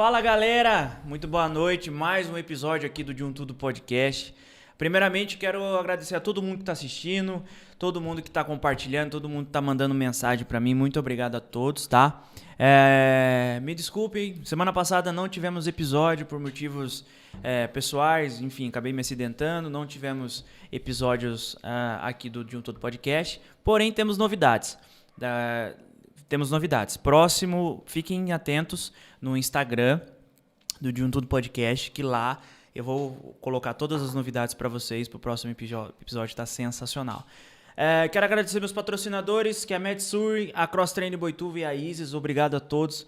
Fala galera, muito boa noite, mais um episódio aqui do De Um Tudo Podcast. Primeiramente quero agradecer a todo mundo que está assistindo, todo mundo que está compartilhando, todo mundo que está mandando mensagem para mim, muito obrigado a todos, tá? Me desculpem, semana passada não tivemos episódio por motivos pessoais, enfim, acabei me acidentando, não tivemos episódios aqui do De Um Tudo Podcast, porém temos novidades. Próximo, fiquem atentos no Instagram do De Um Tudo Podcast, que lá eu vou colocar todas as novidades para vocês para o próximo episódio, tá sensacional. Quero agradecer meus patrocinadores, que é a Medsur, a Cross Train Boituva e a Isis. Obrigado a todos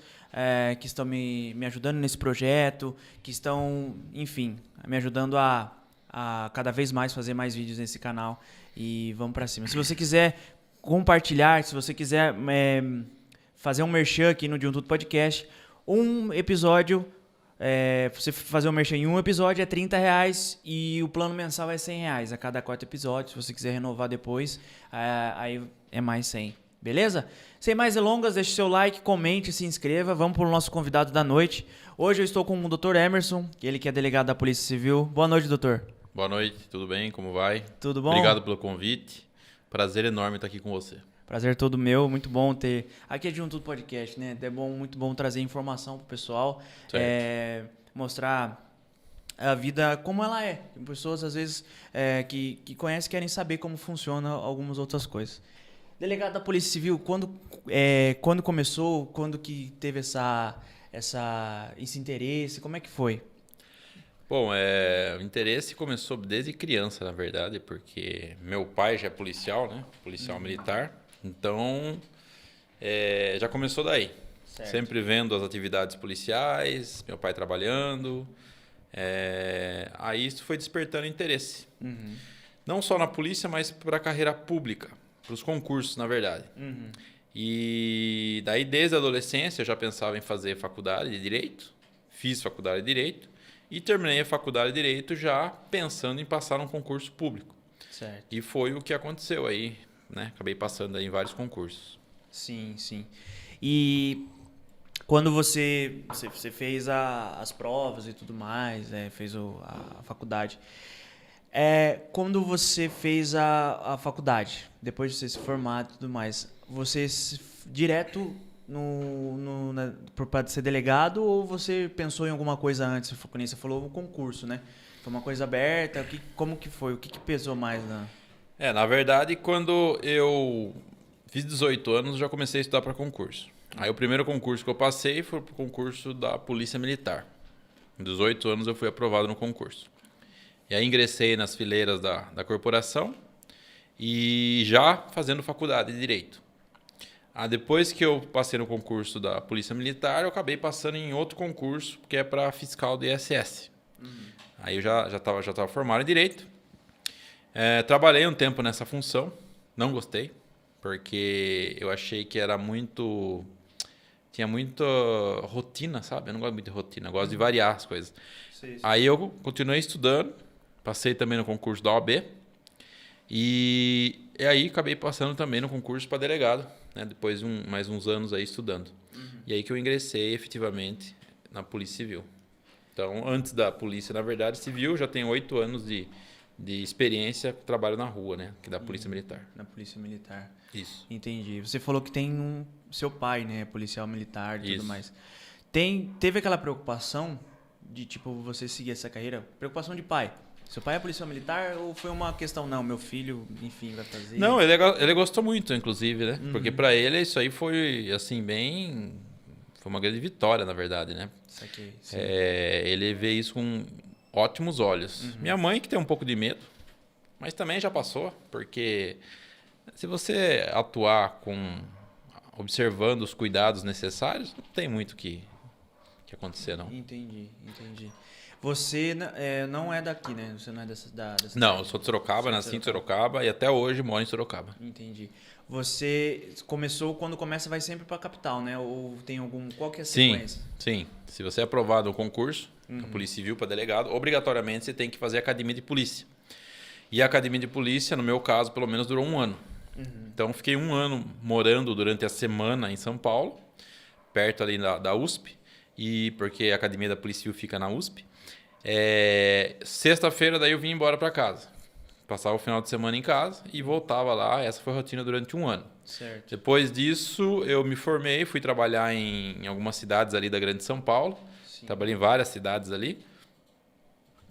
que estão me ajudando nesse projeto, que estão, enfim, me ajudando a cada vez mais fazer mais vídeos nesse canal. E vamos para cima. Se você quiser compartilhar, se você quiser fazer um merchan aqui no De Um Tudo Podcast, um episódio, você fazer um merchan em um episódio é R$30 e o plano mensal é R$100 a cada 4 episódios. Se você quiser renovar depois, aí é mais 100, beleza? Sem mais delongas, deixe seu like, comente, se inscreva. Vamos para o nosso convidado da noite. Hoje eu estou com o Dr. Emerson, ele que é delegado da Polícia Civil. Boa noite, doutor. Boa noite, tudo bem? Como vai? Tudo bom? Obrigado pelo convite. Prazer enorme estar aqui com você. Prazer todo meu, muito bom ter... Aqui é De Um Tudo Podcast, né? Muito bom trazer informação pro pessoal, mostrar a vida como ela é. Tem pessoas, às vezes, que conhecem, querem saber como funciona algumas outras coisas. Delegado da Polícia Civil, quando começou, quando que teve esse interesse, como é que foi? Bom, o interesse começou desde criança, na verdade, porque meu pai já é policial, né? Policial militar. Então, já começou daí. Certo. Sempre vendo as atividades policiais, meu pai trabalhando. Aí isso foi despertando interesse. Uhum. Não só na polícia, mas para a carreira pública, para os concursos, na verdade. Uhum. E daí, desde a adolescência, eu já pensava em fazer faculdade de Direito. Fiz faculdade de Direito. E terminei a faculdade de Direito já pensando em passar num concurso público. Certo. E foi o que aconteceu aí, né? Acabei passando aí em vários concursos. Sim, sim. E quando você fez as provas e tudo mais, fez a faculdade, quando você fez a faculdade, depois de você se formar e tudo mais, você direto para ser delegado ou você pensou em alguma coisa antes? Você falou um concurso, né? Foi uma coisa aberta? Como que foi? O que pesou mais? Na verdade, quando eu fiz 18 anos, já comecei a estudar para concurso. Aí o primeiro concurso que eu passei foi para o concurso da Polícia Militar. Com 18 anos eu fui aprovado no concurso. E aí ingressei nas fileiras da corporação e já fazendo faculdade de Direito. Depois que eu passei no concurso da Polícia Militar, eu acabei passando em outro concurso, que é para fiscal do ISS. Uhum. Aí eu já estava formado em Direito. Trabalhei um tempo nessa função, não gostei, porque eu achei que era tinha muita rotina, sabe? Eu não gosto muito de rotina, eu gosto de variar as coisas. Sim. Aí eu continuei estudando, passei também no concurso da OAB, e aí acabei passando também no concurso para delegado, né? Depois de mais uns anos aí estudando. Uhum. E aí que eu ingressei efetivamente na Polícia Civil. Então, antes da Polícia, na verdade, Civil, já tenho 8 anos de experiência, trabalho na rua, né? Que da Polícia Militar. Na Polícia Militar. Isso. Entendi. Você falou que tem seu pai, né? Policial militar e tudo mais. Teve aquela preocupação de, tipo, você seguir essa carreira? Preocupação de pai. Seu pai é policial militar ou foi uma questão, não, meu filho, enfim, vai fazer... Não, ele gostou muito, inclusive, né? Uhum. Porque para ele isso aí foi, assim, foi uma grande vitória, na verdade, né? Isso aqui, sim. Ele vê isso com ótimos olhos. Uhum. Minha mãe que tem um pouco de medo, mas também já passou, porque se você atuar observando os cuidados necessários, não tem muito que acontecer, não. Entendi. Você não é daqui, né? Você não é dessa Não, eu sou de Sorocaba, nasci em Sorocaba e até hoje moro em Sorocaba. Entendi. Você começou, quando começa, vai sempre para a capital, né? Ou tem qual que é a sequência? Sim. Se você é aprovado no concurso, a Polícia Civil para delegado, obrigatoriamente você tem que fazer a academia de polícia. E a academia de polícia, no meu caso, pelo menos durou 1 ano. Uhum. Então, fiquei 1 ano morando durante a semana em São Paulo, perto ali da USP. e porque a Academia da Polícia Civil fica na USP. Sexta-feira daí eu vim embora para casa. Passava o final de semana em casa e voltava lá. Essa foi a rotina durante um ano. Certo. Depois disso, eu me formei, fui trabalhar em algumas cidades ali da Grande São Paulo. Sim. Trabalhei em várias cidades ali.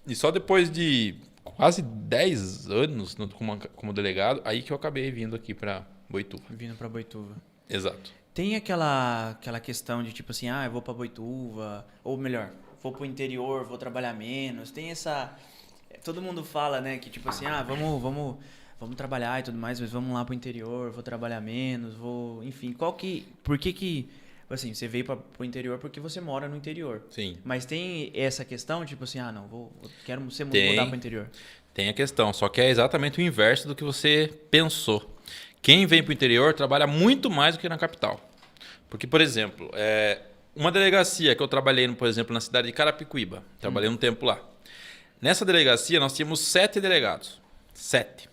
E só depois de quase 10 anos como delegado, aí que eu acabei vindo aqui para Boituva. Vindo para Boituva. Exato. Tem aquela questão de tipo assim, eu vou para Boituva, ou melhor, vou pro interior, vou trabalhar menos. Tem essa... Todo mundo fala, né, que tipo assim, vamos trabalhar e tudo mais, mas vamos lá pro interior, vou trabalhar menos, enfim, por que assim, você veio pro interior porque você mora no interior. Sim. Mas tem essa questão, tipo assim, quero mudar pro interior. Tem a questão, só que é exatamente o inverso do que você pensou. Quem vem pro interior trabalha muito mais do que na capital. Porque, por exemplo, uma delegacia que eu trabalhei, por exemplo, na cidade de Carapicuíba, trabalhei um tempo lá. Nessa delegacia, nós tínhamos 7 delegados. 7.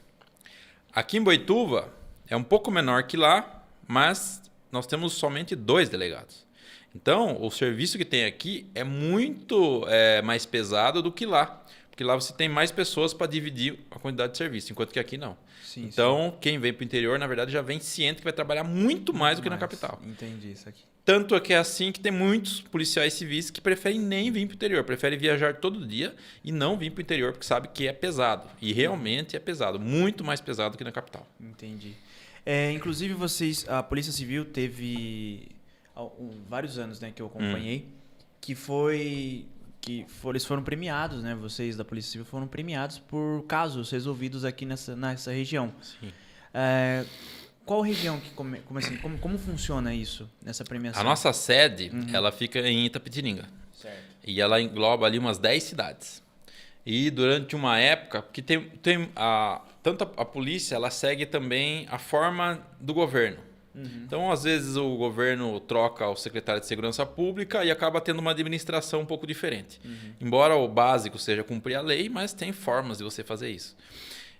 Aqui em Boituva, é um pouco menor que lá, mas nós temos somente 2 delegados. Então, o serviço que tem aqui é muito mais pesado do que lá. Porque lá você tem mais pessoas para dividir a quantidade de serviço, enquanto que aqui não. Sim, então, quem vem para o interior, na verdade, já vem ciente que vai trabalhar muito mais do que na capital. Entendi isso aqui. Tanto é que é assim que tem muitos policiais civis que preferem nem vir para o interior, preferem viajar todo dia e não vir para o interior porque sabe que é pesado. E realmente é pesado, muito mais pesado que na capital. Entendi. Inclusive a Polícia Civil teve vários anos, né, que eu acompanhei, eles foram premiados, né? Vocês da Polícia Civil foram premiados por casos resolvidos aqui nessa região. Sim. Qual região como funciona isso, nessa premiação? A nossa sede, ela fica em Itapetininga. Certo. E ela engloba ali umas 10 cidades. E durante uma época, porque tanto a polícia, ela segue também a forma do governo. Então, às vezes, o governo troca o secretário de Segurança Pública e acaba tendo uma administração um pouco diferente. Embora o básico seja cumprir a lei, mas tem formas de você fazer isso.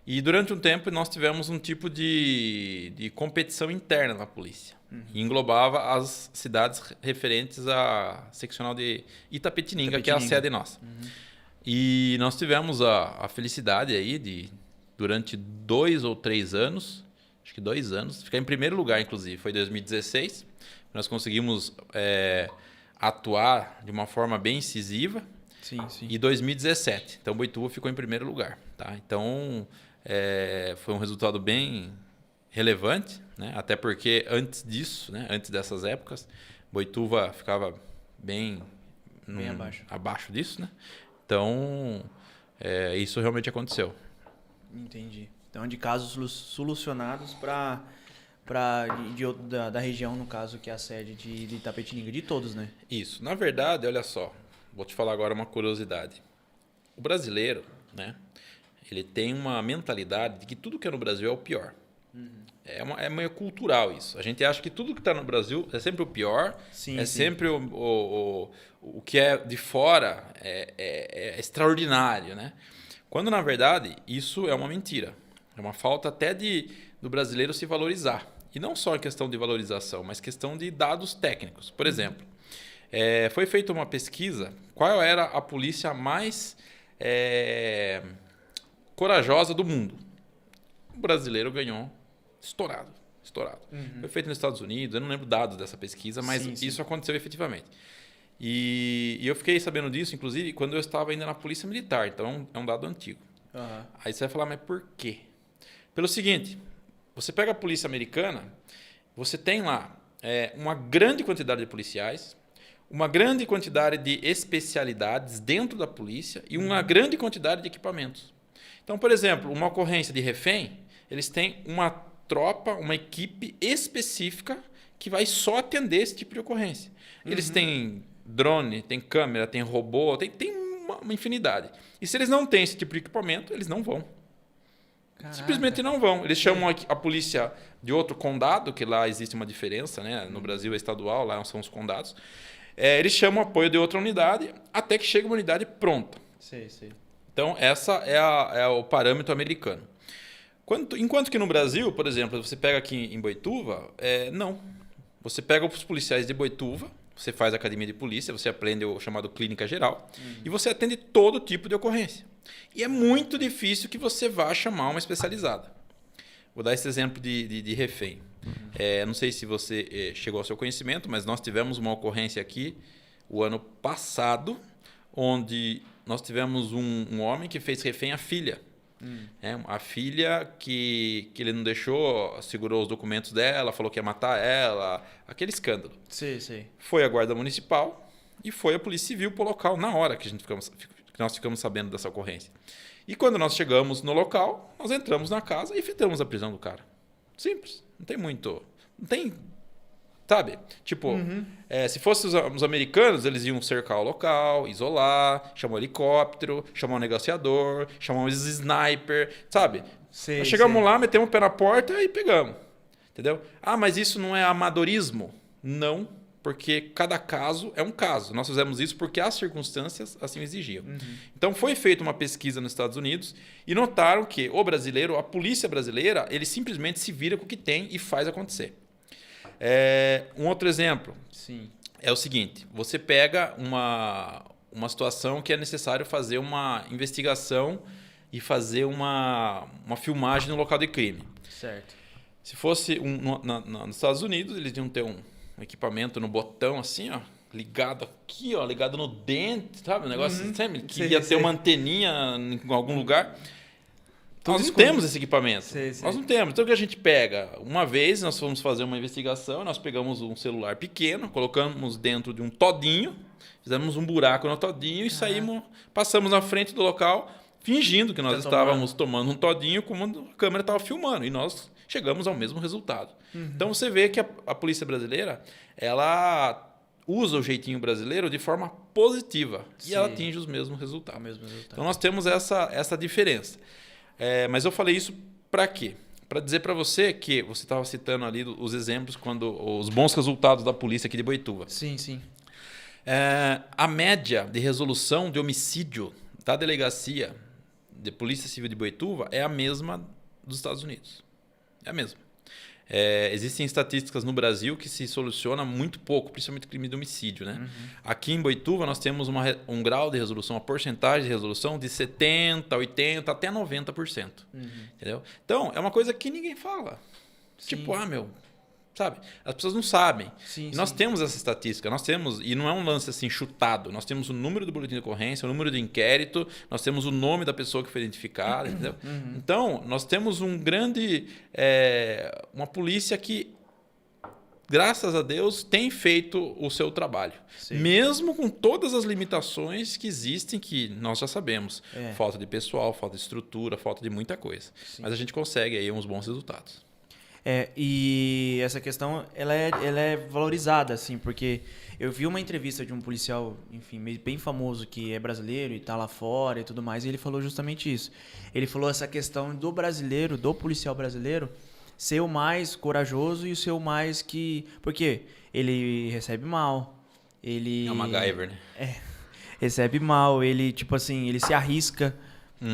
E durante um tempo nós tivemos um tipo de competição interna na polícia. E englobava as cidades referentes à seccional de Itapetininga, que é a sede nossa. E nós tivemos a felicidade aí durante 2 ou 3 anos, acho que 2 anos, ficar em primeiro lugar, inclusive. Foi em 2016. Nós conseguimos atuar de uma forma bem incisiva. Sim, sim. E 2017. Então, Boituva ficou em primeiro lugar. Tá? Então, foi um resultado bem relevante, né? Até porque antes disso, né? Antes dessas épocas, Boituva ficava bem abaixo disso, né? Então, isso realmente aconteceu. Entendi. Então, de casos solucionados da região, no caso, que é a sede de Itapetininga, de todos, né? Isso. Na verdade, olha só, vou te falar agora uma curiosidade. O brasileiro, né? Ele tem uma mentalidade de que tudo que é no Brasil é o pior. É meio cultural isso. A gente acha que tudo que está no Brasil é sempre o pior, sempre o que é de fora é extraordinário, né? Quando, na verdade, isso é uma mentira. É uma falta até do brasileiro se valorizar. E não só em questão de valorização, mas questão de dados técnicos. Por exemplo, foi feita uma pesquisa, qual era a polícia mais corajosa do mundo. O brasileiro ganhou estourado. Foi feito nos Estados Unidos, eu não lembro dados dessa pesquisa, mas isso aconteceu efetivamente. E eu fiquei sabendo disso, inclusive, quando eu estava ainda na Polícia Militar, então é um dado antigo. Aí você vai falar, mas por quê? Pelo seguinte, você pega a polícia americana, você tem lá uma grande quantidade de policiais, uma grande quantidade de especialidades dentro da polícia e uma grande quantidade de equipamentos. Então, por exemplo, uma ocorrência de refém, eles têm uma tropa, uma equipe específica que vai só atender esse tipo de ocorrência. Eles têm drone, tem câmera, tem robô, tem uma infinidade. E se eles não têm esse tipo de equipamento, eles não vão. Caraca. Simplesmente não vão. Eles chamam a polícia de outro condado, que lá existe uma diferença, né? No Brasil é estadual, lá são os condados. Eles chamam o apoio de outra unidade até que chega uma unidade pronta. Sei. Então, essa é o parâmetro americano. Enquanto que no Brasil, por exemplo, você pega aqui em Boituva, não. Você pega os policiais de Boituva, você faz academia de polícia, você aprende o chamado clínica geral e você atende todo tipo de ocorrência. E é muito difícil que você vá chamar uma especializada. Vou dar esse exemplo de refém. Não sei se você chegou ao seu conhecimento, mas nós tivemos uma ocorrência aqui o ano passado, onde nós tivemos um homem que fez refém à filha. A filha que ele não deixou, segurou os documentos dela, falou que ia matar ela, aquele escândalo. Sim. Foi a guarda municipal e foi a polícia civil para o local na hora que nós ficamos sabendo dessa ocorrência. E quando nós chegamos no local, nós entramos na casa e efetuamos a prisão do cara. Simples, não tem muito... Não tem... Sabe? Tipo, se fossem os americanos, eles iam cercar o local, isolar, chamar um helicóptero, chamar um negociador, chamar um sniper, sabe? Nós chegamos lá, metemos o pé na porta e pegamos. Entendeu? Ah, mas isso não é amadorismo? Não, porque cada caso é um caso. Nós fizemos isso porque as circunstâncias assim exigiam. Então foi feita uma pesquisa nos Estados Unidos e notaram que o brasileiro, a polícia brasileira, ele simplesmente se vira com o que tem e faz acontecer. Um outro exemplo é o seguinte: você pega uma situação que é necessário fazer uma investigação e fazer uma filmagem no local de crime. Certo. Se fosse nos Estados Unidos, eles iam ter um equipamento no botão assim, ó, ligado aqui, ó, ligado no dente, sabe? Um negócio sempre que ia ter uma anteninha em algum lugar. Nós não temos esse equipamento. Nós não temos. Então o que a gente pega? Uma vez nós fomos fazer uma investigação, nós pegamos um celular pequeno, colocamos dentro de um todinho, fizemos um buraco no todinho e saímos, passamos na frente do local, fingindo que nós estávamos tomando um todinho, como a câmera estava filmando. E nós chegamos ao mesmo resultado. Então você vê que a polícia brasileira, ela usa o jeitinho brasileiro de forma positiva e ela atinge os mesmos resultados. Então nós temos essa diferença. Mas eu falei isso para quê? Para dizer para você que você estava citando ali os exemplos, os bons resultados da polícia aqui de Boituva. Sim. A média de resolução de homicídio da delegacia de Polícia Civil de Boituva é a mesma dos Estados Unidos. É a mesma. Existem estatísticas no Brasil que se soluciona muito pouco, principalmente crime de homicídio, né? Aqui em Boituva nós temos um grau de resolução, uma porcentagem de resolução de 70%, 80%, até 90%. Entendeu? Então, é uma coisa que ninguém fala. Tipo, sabe? As pessoas não sabem. Nós temos essa estatística, nós temos, e não é um lance assim chutado, nós temos o número do boletim de ocorrência, o número de inquérito, nós temos o nome da pessoa que foi identificada, entendeu? Então, nós temos uma polícia que, graças a Deus, tem feito o seu trabalho. Mesmo com todas as limitações que existem, que nós já sabemos. Falta de pessoal, falta de estrutura, falta de muita coisa. Mas a gente consegue aí uns bons resultados. E essa questão ela é valorizada, assim, porque eu vi uma entrevista de um policial, enfim, bem famoso, que é brasileiro e tá lá fora e tudo mais, e ele falou justamente isso. Ele falou essa questão do brasileiro, do policial brasileiro, ser o mais corajoso e o ser o mais que... Porque ele recebe mal, ele... É o MacGyver, né? Recebe mal, ele, tipo assim, ele se arrisca...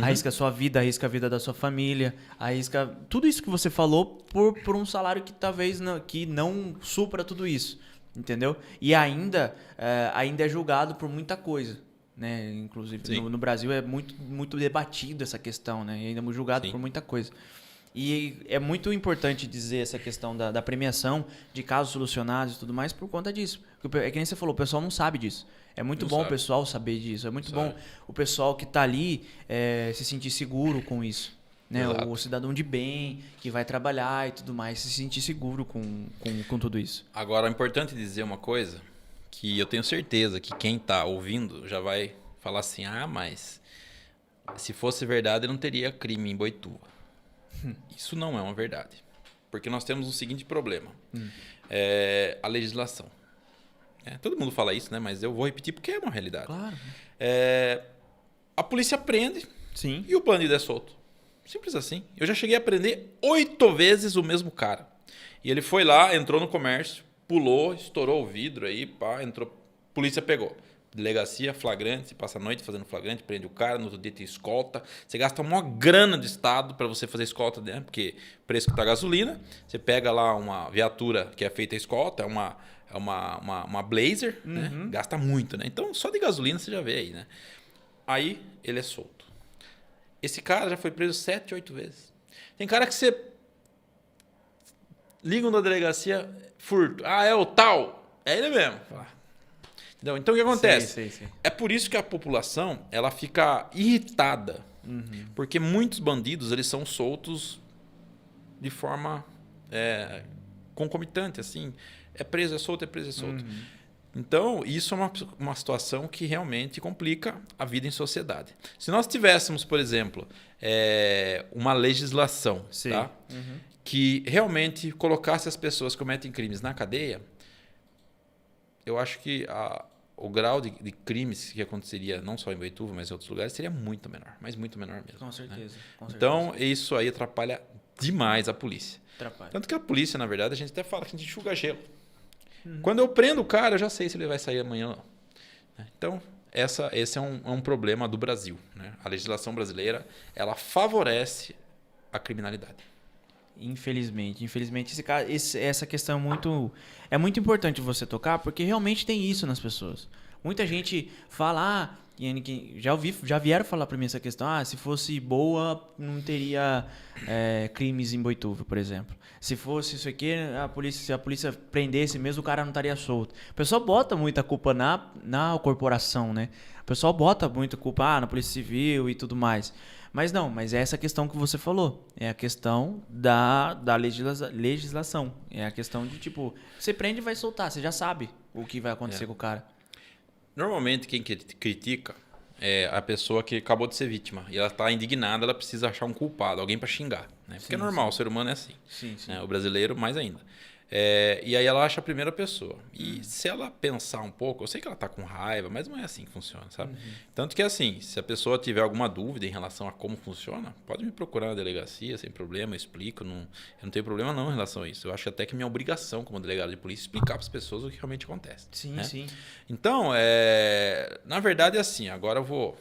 Arrisca a sua vida, arrisca a vida da sua família, arrisca tudo isso que você falou por um salário que talvez não supra tudo isso, entendeu? E ainda é julgado por muita coisa, né? Inclusive no Brasil é muito debatido essa questão, né? E ainda é julgado por muita coisa. E é muito importante dizer essa questão da premiação de casos solucionados e tudo mais por conta disso. É que nem você falou, o pessoal não sabe disso. É muito bom o pessoal saber disso. É muito bom o pessoal que está ali se sentir seguro com isso. Né? O cidadão de bem, que vai trabalhar e tudo mais, se sentir seguro com tudo isso. Agora, é importante dizer uma coisa, que eu tenho certeza que quem está ouvindo já vai falar assim, mas se fosse verdade não teria crime em Boituva. Isso não é uma verdade. Porque nós temos o seguinte problema. A legislação. Todo mundo fala isso, né? Mas eu vou repetir porque é uma realidade. Claro. A polícia prende e o bandido é solto. Simples assim. Eu já cheguei a prender 8 vezes o mesmo cara. E ele foi lá, entrou no comércio, pulou, estourou o vidro aí, entrou. Polícia pegou. Delegacia, flagrante, você passa a noite fazendo flagrante, prende o cara, no outro dia tem escolta. Você gasta uma grana do Estado para você fazer escolta, né? Porque preço que tá a gasolina, você pega lá uma viatura que é feita a escolta, é uma Blazer, né? Gasta muito, né? Então, só de gasolina você já vê aí, né? Aí, ele é solto. Esse cara já foi preso 7, 8 vezes. Tem cara que você liga na delegacia, furto. Ah, é o tal. É ele mesmo. Entendeu? Então, o que acontece? Sei. É por isso que a população ela fica irritada. Porque muitos bandidos eles são soltos de forma concomitante. Assim. É preso, é solto, é preso, é solto. Então, isso é uma situação que realmente complica a vida em sociedade. Se nós tivéssemos, por exemplo, uma legislação tá? Que realmente colocasse as pessoas que cometem crimes na cadeia, eu acho que o grau de crimes que aconteceria não só em Boituva, mas em outros lugares, seria muito menor, mas muito menor mesmo. Com certeza. Né? Com certeza. Então, isso aí atrapalha demais a polícia. Atrapalha. Tanto que a polícia, na verdade, a gente até fala que a gente enxuga gelo. Quando eu prendo o cara, eu já sei se ele vai sair amanhã ou não. Então, esse é um problema do Brasil. Né? A legislação brasileira, ela favorece a criminalidade. Infelizmente, essa questão é muito importante você tocar, porque realmente tem isso nas pessoas. Muita gente fala, já vieram falar pra mim essa questão, se fosse boa, não teria crimes em Boituva, por exemplo. Se fosse isso aqui, se a polícia prendesse mesmo, o cara não estaria solto. O pessoal bota muita culpa na corporação, né? O pessoal bota muita culpa na Polícia Civil e tudo mais. Mas não, mas é essa questão que você falou. É a questão da legislação. É a questão de, tipo, você prende e vai soltar. Você já sabe o que vai acontecer com o cara. Normalmente, quem critica é a pessoa que acabou de ser vítima. E ela está indignada, ela precisa achar um culpado, alguém para xingar. Né? Porque é normal, o ser humano é assim. Sim. Né? O brasileiro, mais ainda. E aí ela acha a primeira pessoa. E se ela pensar um pouco, eu sei que ela está com raiva, mas não é assim que funciona, sabe? Tanto que assim, se a pessoa tiver alguma dúvida em relação a como funciona, pode me procurar na delegacia, sem problema, eu explico. Eu não tenho problema não em relação a isso. Eu acho até que é minha obrigação como delegado de polícia explicar para as pessoas o que realmente acontece. Sim, né? sim. Então, na verdade é assim, agora eu vou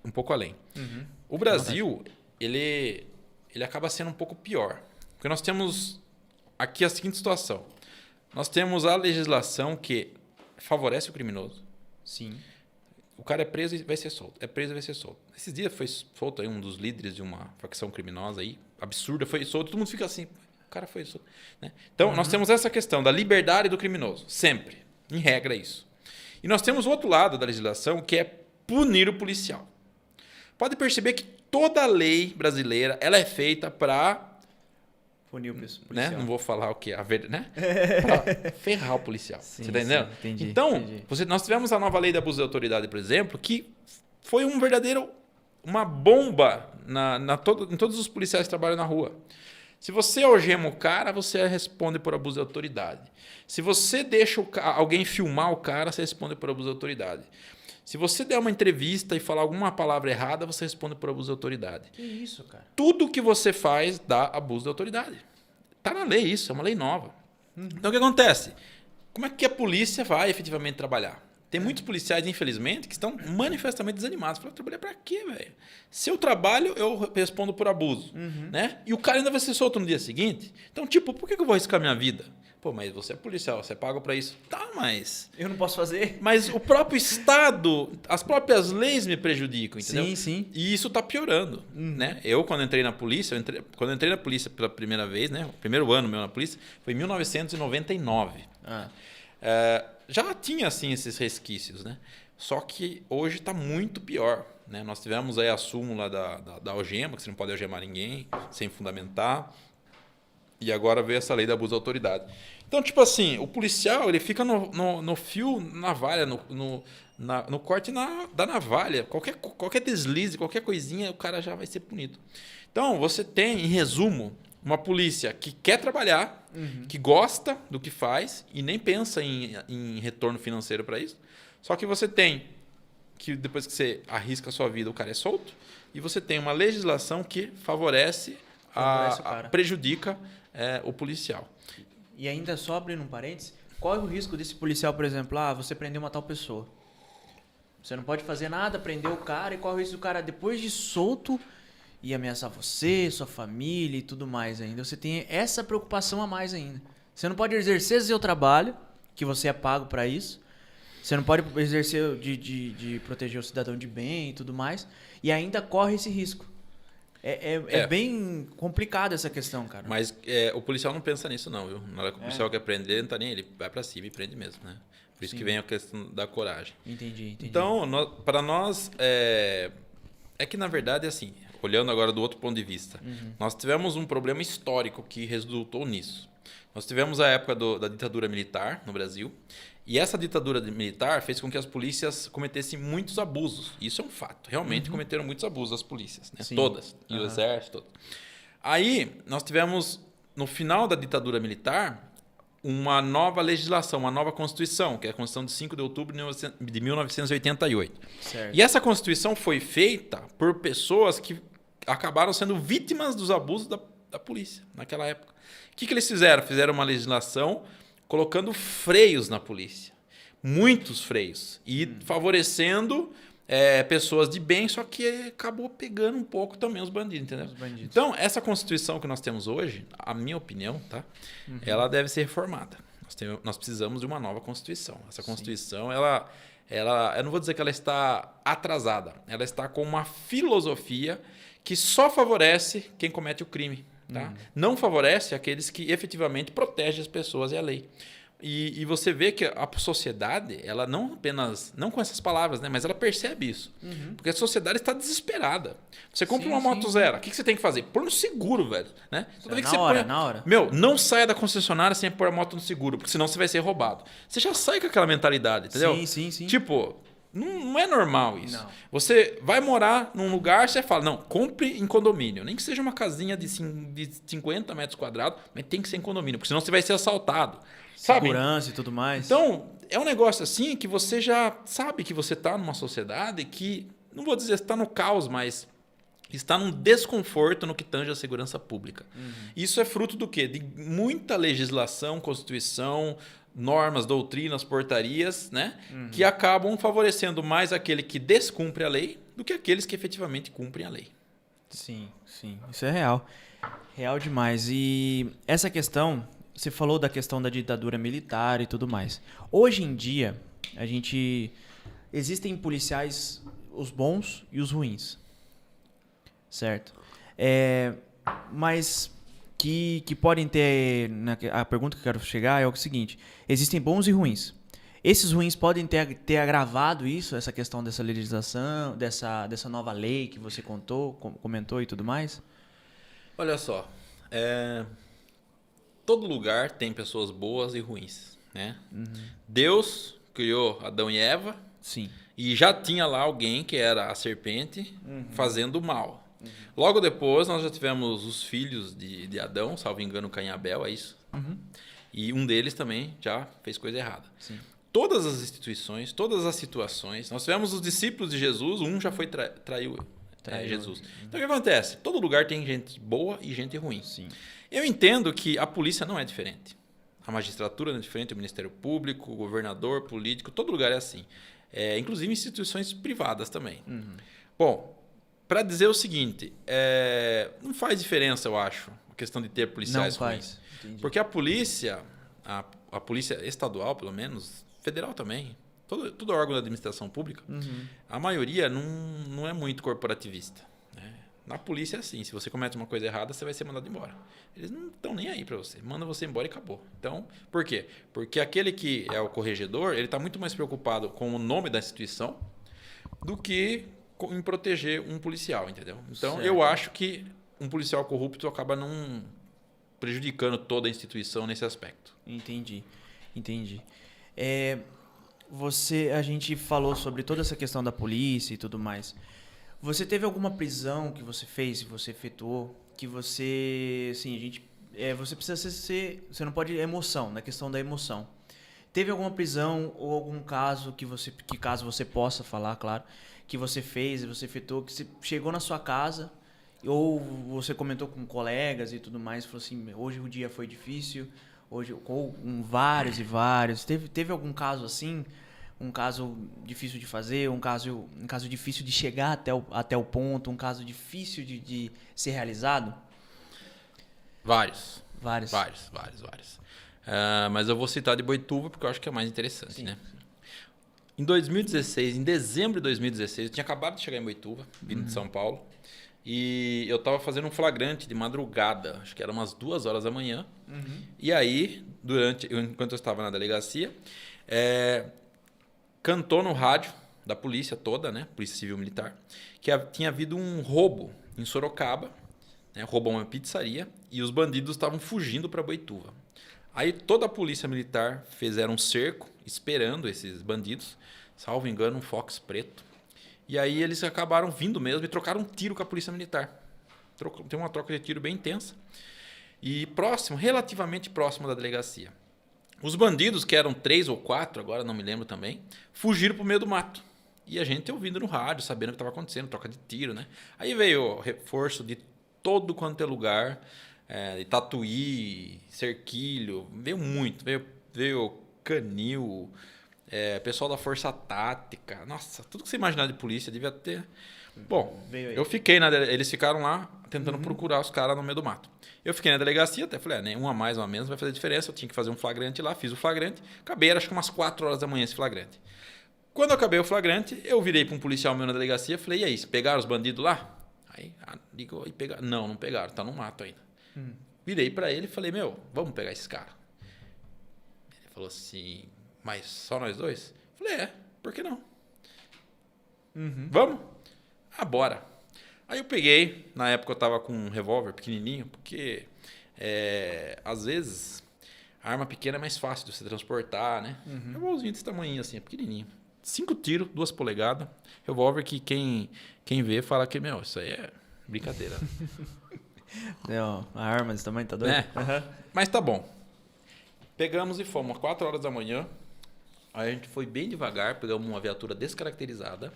um pouco além. O Brasil, ele acaba sendo um pouco pior. Porque nós temos aqui a seguinte situação. Nós temos a legislação que favorece o criminoso. Sim. O cara é preso e vai ser solto. É preso e vai ser solto. Esses dias foi solto aí um dos líderes de uma facção criminosa aí, absurda, foi solto. Todo mundo fica assim, o cara foi solto. Né? Então, nós temos essa questão da liberdade do criminoso. Sempre. Em regra é isso. E nós temos o outro lado da legislação, que é punir o policial. Pode perceber que toda a lei brasileira ela é feita para Punir o policial. Né? Não vou falar o que a verdade, né? Pra ferrar o policial. Sim, você tá entendendo? Entendi, então, entendi. Nós tivemos a nova lei de abuso de autoridade, por exemplo, que foi uma bomba em todos os policiais que trabalham na rua. Se você algema o cara, você responde por abuso de autoridade. Se você deixa alguém filmar o cara, você responde por abuso de autoridade. Se você der uma entrevista e falar alguma palavra errada, você responde por abuso de autoridade. Que isso, cara? Tudo que você faz dá abuso de autoridade. Está na lei isso, é uma lei nova. Então o que acontece? Como é que a polícia vai efetivamente trabalhar? Tem muitos policiais, infelizmente, que estão manifestamente desanimados. Falam, trabalhar para quê, velho? Se eu trabalho, eu respondo por abuso. Né? E o cara ainda vai ser solto no dia seguinte. Então, tipo, por que eu vou arriscar minha vida? Pô, mas você é policial, você paga para isso. Tá, mas... Eu não posso fazer? Mas o próprio Estado, as próprias leis me prejudicam, entendeu? Sim, sim. E isso tá piorando, né? Eu, quando entrei na polícia, quando eu entrei na polícia pela primeira vez, né? O primeiro ano meu na polícia foi em 1999. Já tinha, assim, esses resquícios, né? Só que hoje está muito pior, né? Nós tivemos aí a súmula da algema, que você não pode algemar ninguém sem fundamentar. E agora veio essa lei de abuso de autoridade. Então, tipo assim, o policial ele fica no fio navalha, no corte da navalha. Qualquer deslize, qualquer coisinha, o cara já vai ser punido. Então, você tem, em resumo, uma polícia que quer trabalhar, que gosta do que faz e nem pensa em retorno financeiro para isso. Só que você tem que depois que você arrisca a sua vida, o cara é solto. E você tem uma legislação que favorece prejudica o policial. E ainda só abrindo um parênteses, qual é o risco desse policial, por exemplo, você prendeu uma tal pessoa? Você não pode fazer nada, prender o cara e corre o risco do cara, depois de solto, e ameaçar você, sua família e tudo mais ainda. Você tem essa preocupação a mais ainda. Você não pode exercer seu trabalho, que você é pago para isso. Você não pode exercer de proteger o cidadão de bem e tudo mais. E ainda corre esse risco. É bem complicado essa questão, cara. Mas o policial não pensa nisso não, viu? Na hora que o policial quer prender, ele não tá nem aí. Ele vai para cima e prende mesmo, né? Por isso que vem a questão da coragem. Entendi. Então, para nós, é que na verdade, assim, olhando agora do outro ponto de vista, nós tivemos um problema histórico que resultou nisso. Nós tivemos a época da ditadura militar no Brasil, e essa ditadura militar fez com que as polícias cometessem muitos abusos. Isso é um fato. Realmente cometeram muitos abusos as polícias, né? Todas. E o exército, todo. Aí, nós tivemos, no final da ditadura militar, uma nova legislação, uma nova Constituição, que é a Constituição de 5 de outubro de 1988. Certo. E essa Constituição foi feita por pessoas que acabaram sendo vítimas dos abusos da polícia naquela época. O que eles fizeram? Fizeram uma legislação colocando freios na polícia. Muitos freios. E favorecendo pessoas de bem, só que acabou pegando um pouco também os bandidos, entendeu? Então, essa Constituição que nós temos hoje, a minha opinião, tá? Ela deve ser reformada. Nós precisamos de uma nova Constituição. Essa Constituição, ela, eu não vou dizer que ela está atrasada. Ela está com uma filosofia que só favorece quem comete o crime. Tá? Não favorece aqueles que efetivamente protegem as pessoas e a lei. E você vê que a sociedade, ela não apenas, não com essas palavras, né, mas ela percebe isso. Porque a sociedade está desesperada. Você compra uma moto zero, o que você tem que fazer? Pôr no seguro, velho. Né? Toda vez que você na hora. Meu, não saia da concessionária sem pôr a moto no seguro, porque senão você vai ser roubado. Você já sai com aquela mentalidade, entendeu? Sim. Tipo, não é normal isso. Não. Você vai morar num lugar, você fala, não, compre em condomínio. Nem que seja uma casinha de 50 metros quadrados, mas tem que ser em condomínio, porque senão você vai ser assaltado. Sabe? Segurança e tudo mais. Então, é um negócio assim que você já sabe que você está numa sociedade que, não vou dizer está no caos, mas está num desconforto no que tange a segurança pública. Isso é fruto do quê? De muita legislação, constituição, normas, doutrinas, portarias, né? Que acabam favorecendo mais aquele que descumpre a lei do que aqueles que efetivamente cumprem a lei. Sim. Isso é real. Real demais. E essa questão, você falou da questão da ditadura militar e tudo mais. Hoje em dia, existem policiais, os bons e os ruins. Certo? Mas que podem ter... A pergunta que eu quero chegar é o seguinte. Existem bons e ruins. Esses ruins podem ter agravado isso, essa questão dessa legislação, dessa nova lei que você comentou e tudo mais? Olha só. Todo lugar tem pessoas boas e ruins, né? Deus criou Adão e Eva. Sim. E já tinha lá alguém que era a serpente fazendo mal. Logo depois, nós já tivemos os filhos de Adão, salvo engano, Caim e Abel, é isso? E um deles também já fez coisa errada. Sim. Todas as instituições, todas as situações, nós tivemos os discípulos de Jesus, um já foi traiu Jesus. Então, o que acontece? Todo lugar tem gente boa e gente ruim. Sim. Eu entendo que a polícia não é diferente. A magistratura não é diferente, o Ministério Público, o governador, político, todo lugar é assim. Inclusive instituições privadas também. Bom, para dizer o seguinte, não faz diferença, eu acho, a questão de ter policiais ruins. Porque a polícia, a polícia estadual, pelo menos, federal também, todo órgão da administração pública, a maioria não é muito corporativista. Né? Na polícia é assim, se você comete uma coisa errada, você vai ser mandado embora. Eles não estão nem aí para você, manda você embora e acabou. Então, por quê? Porque aquele que é o corregedor, ele está muito mais preocupado com o nome da instituição do que em proteger um policial, entendeu? Então, eu acho que um policial corrupto acaba não prejudicando toda a instituição nesse aspecto. Entendi. A gente falou sobre toda essa questão da polícia e tudo mais. Você teve alguma prisão que você fez, que você efetuou, que você, assim, você precisa você não pode emoção, na questão da emoção. Teve alguma prisão ou algum caso que caso você possa falar, claro, que você fez e você efetuou, que você chegou na sua casa ou você comentou com colegas e tudo mais, falou assim, hoje o dia foi difícil, hoje com vários e vários. Teve algum caso assim? um caso difícil de fazer, um caso difícil de chegar até o ponto, um caso difícil de ser realizado? Vários. Vários. Mas eu vou citar de Boituva porque eu acho que é mais interessante, né? Em 2016, em dezembro de 2016, eu tinha acabado de chegar em Boituva, vindo de São Paulo, e eu estava fazendo um flagrante de madrugada, acho que era umas 2 horas da manhã. E aí, enquanto eu estava na delegacia, cantou no rádio da polícia toda, né? Polícia Civil Militar, que tinha havido um roubo em Sorocaba, né? Roubou uma pizzaria e os bandidos estavam fugindo para Boituva. Aí toda a polícia militar fizeram um cerco esperando esses bandidos, salvo engano, um Fox preto. E aí eles acabaram vindo mesmo e trocaram um tiro com a polícia militar. Tem uma troca de tiro bem intensa. E relativamente próximo da delegacia. Os bandidos, que eram 3 ou 4, agora não me lembro também, fugiram para o meio do mato. E a gente ouvindo no rádio, sabendo o que estava acontecendo, troca de tiro, né? Aí veio reforço de todo quanto é lugar, de Tatuí, Cerquilho, veio muito. Veio Canil, pessoal da Força Tática. Nossa, tudo que você imaginar de polícia devia ter. Bom, eu fiquei eles ficaram lá tentando procurar os caras no meio do mato. Eu fiquei na delegacia, até falei, né, uma mais, uma menos, vai fazer diferença. Eu tinha que fazer um flagrante lá, fiz o flagrante. Acabei, era acho que umas 4 horas da manhã esse flagrante. Quando eu acabei o flagrante, eu virei para um policial meu na delegacia, falei, e aí, pegaram os bandidos lá? Aí ligou e pegaram. Não pegaram, tá no mato ainda. Virei para ele e falei, vamos pegar esse cara. Ele falou assim, mas só nós dois? Falei, por que não? Vamos? Bora. Aí eu peguei, na época eu tava com um revólver pequenininho, porque às vezes a arma pequena é mais fácil de você transportar, né? Revólverzinho desse tamanho assim, pequenininho. 5 tiros, 2 polegadas, revólver que quem vê fala que, isso aí é brincadeira. A arma desse tamanho tá doido? Mas tá bom. Pegamos e fomos às 4 horas da manhã. Aí a gente foi bem devagar, pegamos uma viatura descaracterizada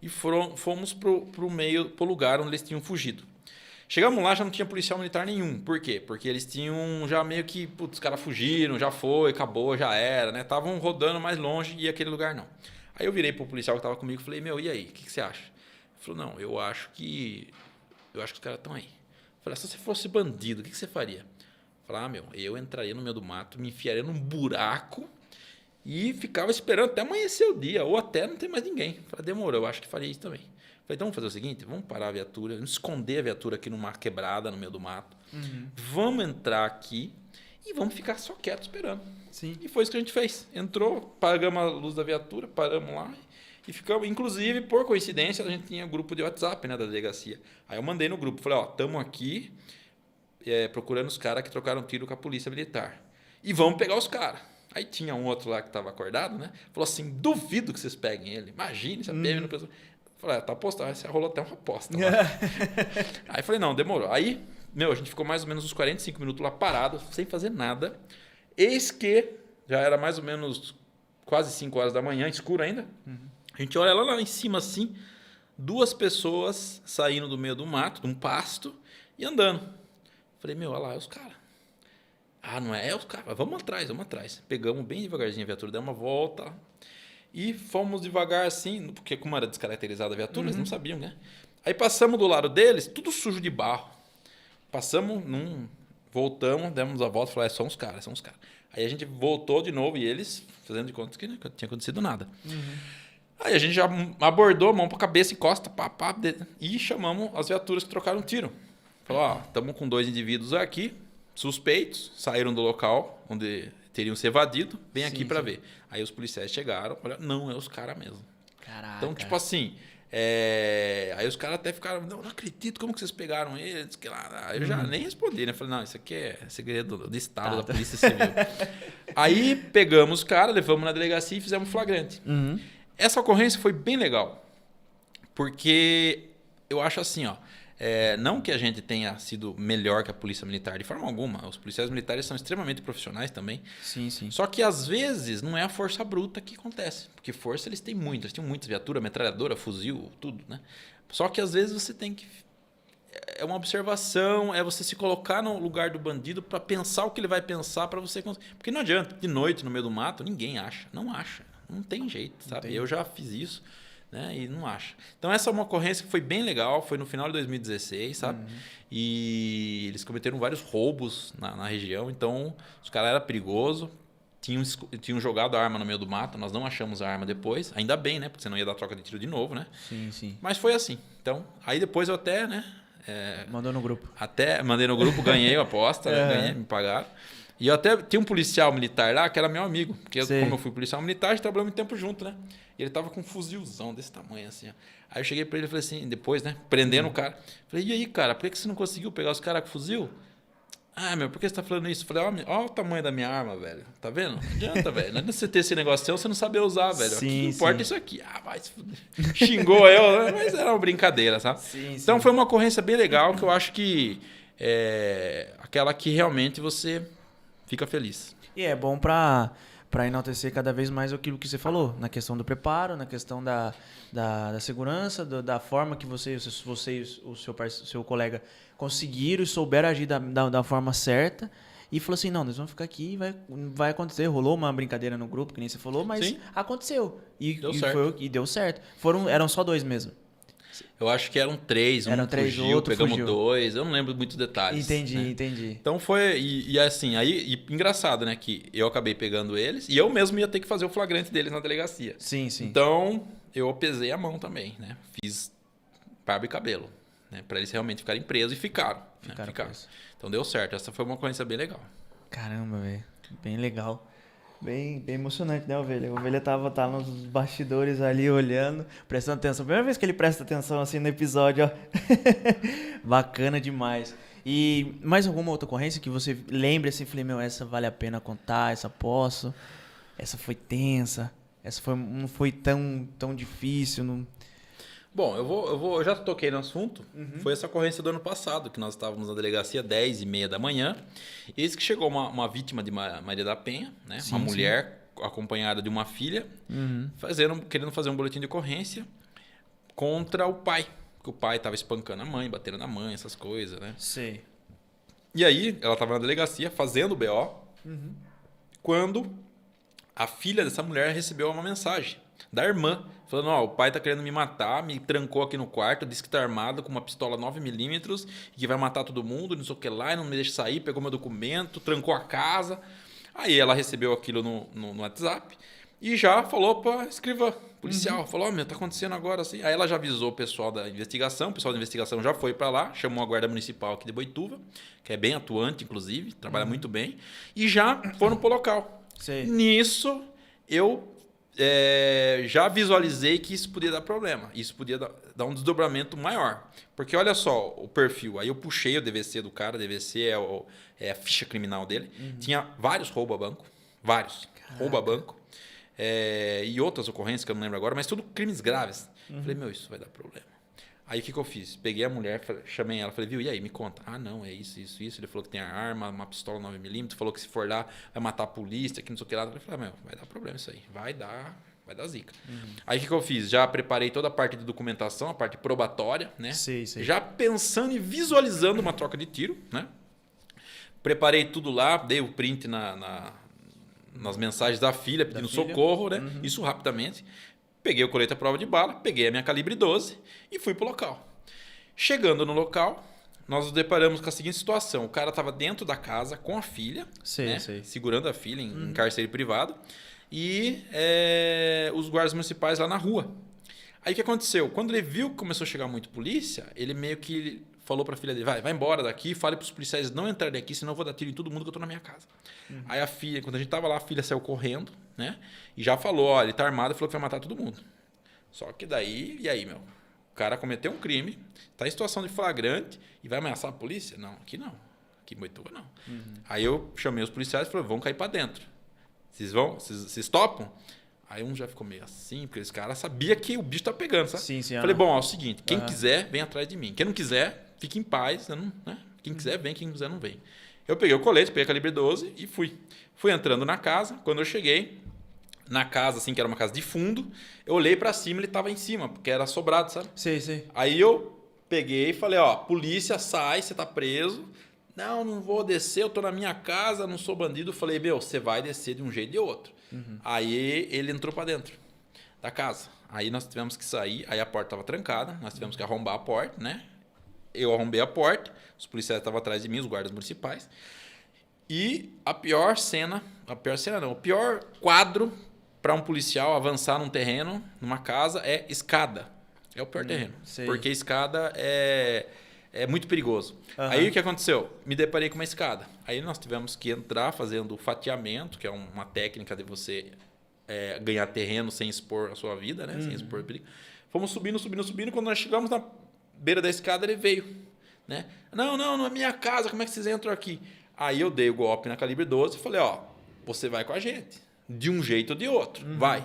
e fomos pro lugar onde eles tinham fugido. Chegamos lá, já não tinha policial militar nenhum. Por quê? Porque eles tinham já meio que, os caras fugiram, já foi, acabou, já era, né? Estavam rodando mais longe e aquele lugar não. Aí eu virei pro policial que tava comigo e falei, e aí, o que você acha? Ele falou, não, eu acho que os caras estão aí. Eu falei, se você fosse bandido, o que você faria? Eu falei, eu entraria no meio do mato, me enfiaria num buraco e ficava esperando até amanhecer o dia, ou até não ter mais ninguém. Eu falei, demorou, eu acho que faria isso também. Eu falei, então vamos fazer o seguinte, vamos parar a viatura, vamos esconder a viatura aqui numa quebrada no meio do mato, vamos entrar aqui e vamos ficar só quieto esperando. Sim. E foi isso que a gente fez. Entrou, pagamos a luz da viatura, paramos lá e ficamos. Inclusive, por coincidência, a gente tinha grupo de WhatsApp, né, da delegacia. Aí eu mandei no grupo, falei, estamos aqui procurando os caras que trocaram tiro com a polícia militar. E vamos pegar os caras. Aí tinha um outro lá que estava acordado, né? Falou assim, duvido que vocês peguem ele. Imagine, você teve no pessoal. Falei, tá apostado. Aí rolou até uma aposta. Aí falei, não, demorou. Aí, a gente ficou mais ou menos uns 45 minutos lá parado, sem fazer nada. Eis que já era mais ou menos quase 5 horas da manhã, escuro ainda. A gente olha lá em cima assim, 2 pessoas saindo do meio do mato, de um pasto, e andando. Falei, olha lá, é os caras. Não é os caras. Vamos atrás. Pegamos bem devagarzinho a viatura, demos uma volta e fomos devagar assim, porque como era descaracterizada a viatura, eles não sabiam, né? Aí passamos do lado deles, tudo sujo de barro. Passamos, voltamos, demos a volta e falamos, são os caras. Aí a gente voltou de novo e eles, fazendo de conta que não tinha acontecido nada. Aí a gente já abordou, mão pra cabeça e costa, e chamamos as viaturas que trocaram tiro. Falou, estamos com 2 indivíduos aqui, suspeitos, saíram do local onde teriam se evadido, vem aqui para ver. Aí os policiais chegaram, olha, não, é os caras mesmo. Caraca. Então, tipo assim, aí os caras até ficaram, não acredito, como que vocês pegaram eles? Aí eu já nem respondi, né? Falei, não, isso aqui é segredo de Estado, da Polícia Civil. Aí pegamos os caras, levamos na delegacia e fizemos flagrante. Essa ocorrência foi bem legal, porque eu acho assim, não que a gente tenha sido melhor que a polícia militar, de forma alguma. Os policiais militares são extremamente profissionais também. Sim, sim. Só que às vezes não é a força bruta que acontece. Porque força eles têm muitas. Eles têm muitas viaturas, metralhadora, fuzil, tudo, né? Só que às vezes você tem que... É uma observação, é você se colocar no lugar do bandido para pensar o que ele vai pensar para você... Porque não adianta, de noite no meio do mato, ninguém acha. Não acha. não tem jeito, sabe? Tem. Eu já fiz isso, né? E não acho. Então, essa é uma ocorrência que foi bem legal. Foi no final de 2016, sabe? E eles cometeram vários roubos na região. Então, os caras eram perigosos. Tinham jogado a arma no meio do mato. Nós não achamos a arma depois. Ainda bem, né? Porque senão ia dar troca de tiro de novo, né? Sim, sim. Mas foi assim. Então, aí depois eu até, né? Mandou no grupo. Até mandei no grupo, ganhei a aposta, né? Ganhei, me pagaram. E eu até tinha um policial militar lá que era meu amigo. Porque como eu fui policial militar, a gente trabalhou muito tempo junto, né? E ele tava com um fuzilzão desse tamanho, assim, ó. Aí eu cheguei pra ele e falei assim, depois, né? Prendendo o cara. Falei, e aí, cara, por que você não conseguiu pegar os caras com fuzil? Ah, meu, por que você tá falando isso? Eu falei, ó o tamanho da minha arma, velho. Tá vendo? Não adianta, velho. Não adianta você ter esse negócio seu, você não saber usar, velho. O que importa é isso aqui. Ah, vai se fuder. Xingou eu, né? Mas era uma brincadeira, sabe? Então foi uma ocorrência bem legal que eu acho que é aquela que realmente você fica feliz. E é bom pra enaltecer cada vez mais aquilo que você falou, na questão do preparo, na questão da segurança, da forma que você e o seu colega conseguiram e souberam agir da forma certa. E falou assim, não, nós vamos ficar aqui e vai acontecer. Rolou uma brincadeira no grupo, que nem você falou, mas Sim. aconteceu. Deu certo. E deu certo. Eram só 2 mesmo. Eu acho que eram 3, um fugiu, outro pegamos fugiu. 2, eu não lembro muitos detalhes. Entendi. Então foi, e assim, aí engraçado, né, que eu acabei pegando eles e eu mesmo ia ter que fazer o flagrante deles na delegacia. Sim. Então eu pesei a mão também, né, fiz barba e cabelo, né, pra eles realmente ficarem presos e ficaram. Presos. Então deu certo, essa foi uma ocorrência bem legal. Caramba, velho, bem legal. Bem emocionante, né, Ovelha? A Ovelha tá nos bastidores ali olhando, prestando atenção. Primeira vez que ele presta atenção assim no episódio, ó. Bacana demais. E mais alguma outra ocorrência que você lembre assim, falei, meu, essa vale a pena contar, essa posso, essa foi tensa, não foi tão difícil, não... Bom, eu já toquei no assunto. Foi essa ocorrência do ano passado, que nós estávamos na delegacia 10h30 da manhã. Eis que chegou uma vítima de Maria da Penha, né? Uma mulher acompanhada de uma filha, querendo fazer um boletim de ocorrência contra o pai. Porque o pai estava espancando a mãe, batendo na mãe, essas coisas, né? Sei. E aí, ela estava na delegacia fazendo o BO, quando a filha dessa mulher recebeu uma mensagem da irmã, falando, ó, o pai tá querendo me matar, me trancou aqui no quarto, disse que tá armado com uma pistola 9mm e que vai matar todo mundo, não sei o que lá, e não me deixa sair, pegou meu documento, trancou a casa. Aí ela recebeu aquilo no WhatsApp e já falou pra escrivã policial, falou, ó, meu, tá acontecendo agora assim. Aí ela já avisou o pessoal da investigação, o pessoal da investigação já foi pra lá, chamou a guarda municipal aqui de Boituva, que é bem atuante, inclusive, trabalha muito bem, e já foram pro local. Sei. Nisso, eu já visualizei que isso podia dar problema. Isso podia dar um desdobramento maior. Porque olha só o perfil. Aí eu puxei o DVC do cara. DVC é a ficha criminal dele. Tinha vários roubo a banco. Vários. Caraca. Roubo a banco. E outras ocorrências que eu não lembro agora. Mas tudo crimes graves. Falei, meu, isso vai dar problema. Aí o que eu fiz? Peguei a mulher, chamei ela, falei, viu, e aí, me conta. Ah, não, é isso. Ele falou que tem a arma, uma pistola 9mm, falou que se for lá vai matar a polícia, que não sei o que lá. Eu falei, meu, vai dar problema isso aí, vai dar zica. Aí o que eu fiz? Já preparei toda a parte de documentação, a parte probatória, né? Sei. Já pensando e visualizando uma troca de tiro, né? Preparei tudo lá, dei o print nas mensagens da filha, pedindo socorro, né? Isso rapidamente. Peguei o colete à prova de bala, peguei a minha calibre 12 e fui pro local. Chegando no local, nós nos deparamos com a seguinte situação. O cara estava dentro da casa com a filha, sei. Segurando a filha em cárcere privado, e os guardas municipais lá na rua. Aí o que aconteceu? Quando ele viu que começou a chegar muito polícia, ele meio que falou para a filha dele, vai embora daqui, fale para os policiais não entrarem aqui, senão eu vou dar tiro em todo mundo que eu tô na minha casa. Aí a filha, quando a gente tava lá, a filha saiu correndo, né? E já falou, ó, ele tá armado e falou que vai matar todo mundo. Só que daí, e aí, meu? O cara cometeu um crime, tá em situação de flagrante e vai ameaçar a polícia? Não, aqui não. Aqui em Boituva não. Aí eu chamei os policiais e falei, vamos cair para dentro. Vocês topam? Aí um já ficou meio assim, porque esse cara sabia que o bicho tá pegando, sabe? Sim. Falei, bom, é o seguinte, quem quiser, vem atrás de mim. Quem não quiser, fique em paz, né? Quem quiser, vem, quem não quiser, não vem. Eu peguei o colete, peguei a calibre 12 e fui. Fui entrando na casa, quando eu cheguei na casa, assim, que era uma casa de fundo, eu olhei pra cima, ele tava em cima, porque era sobrado, sabe? Sei. Aí eu peguei e falei, ó, polícia, sai, você tá preso. Não vou descer, eu tô na minha casa, não sou bandido. Eu falei, meu, você vai descer de um jeito ou de outro. Aí ele entrou pra dentro da casa. Aí nós tivemos que sair, aí a porta tava trancada, nós tivemos que arrombar a porta, né? Eu arrombei a porta, os policiais estavam atrás de mim, os guardas municipais. E o pior quadro para um policial avançar num terreno, numa casa, é escada. É o pior terreno. Sei. Porque escada é muito perigoso. Aí o que aconteceu? Me deparei com uma escada. Aí nós tivemos que entrar fazendo fatiamento, que é uma técnica de você ganhar terreno sem expor a sua vida, né? Sem expor perigo. Fomos subindo. Quando nós chegamos na beira da escada, ele veio. Né? Não é minha casa, como é que vocês entram aqui? Aí eu dei o golpe na calibre 12 e falei, você vai com a gente. De um jeito ou de outro. Vai.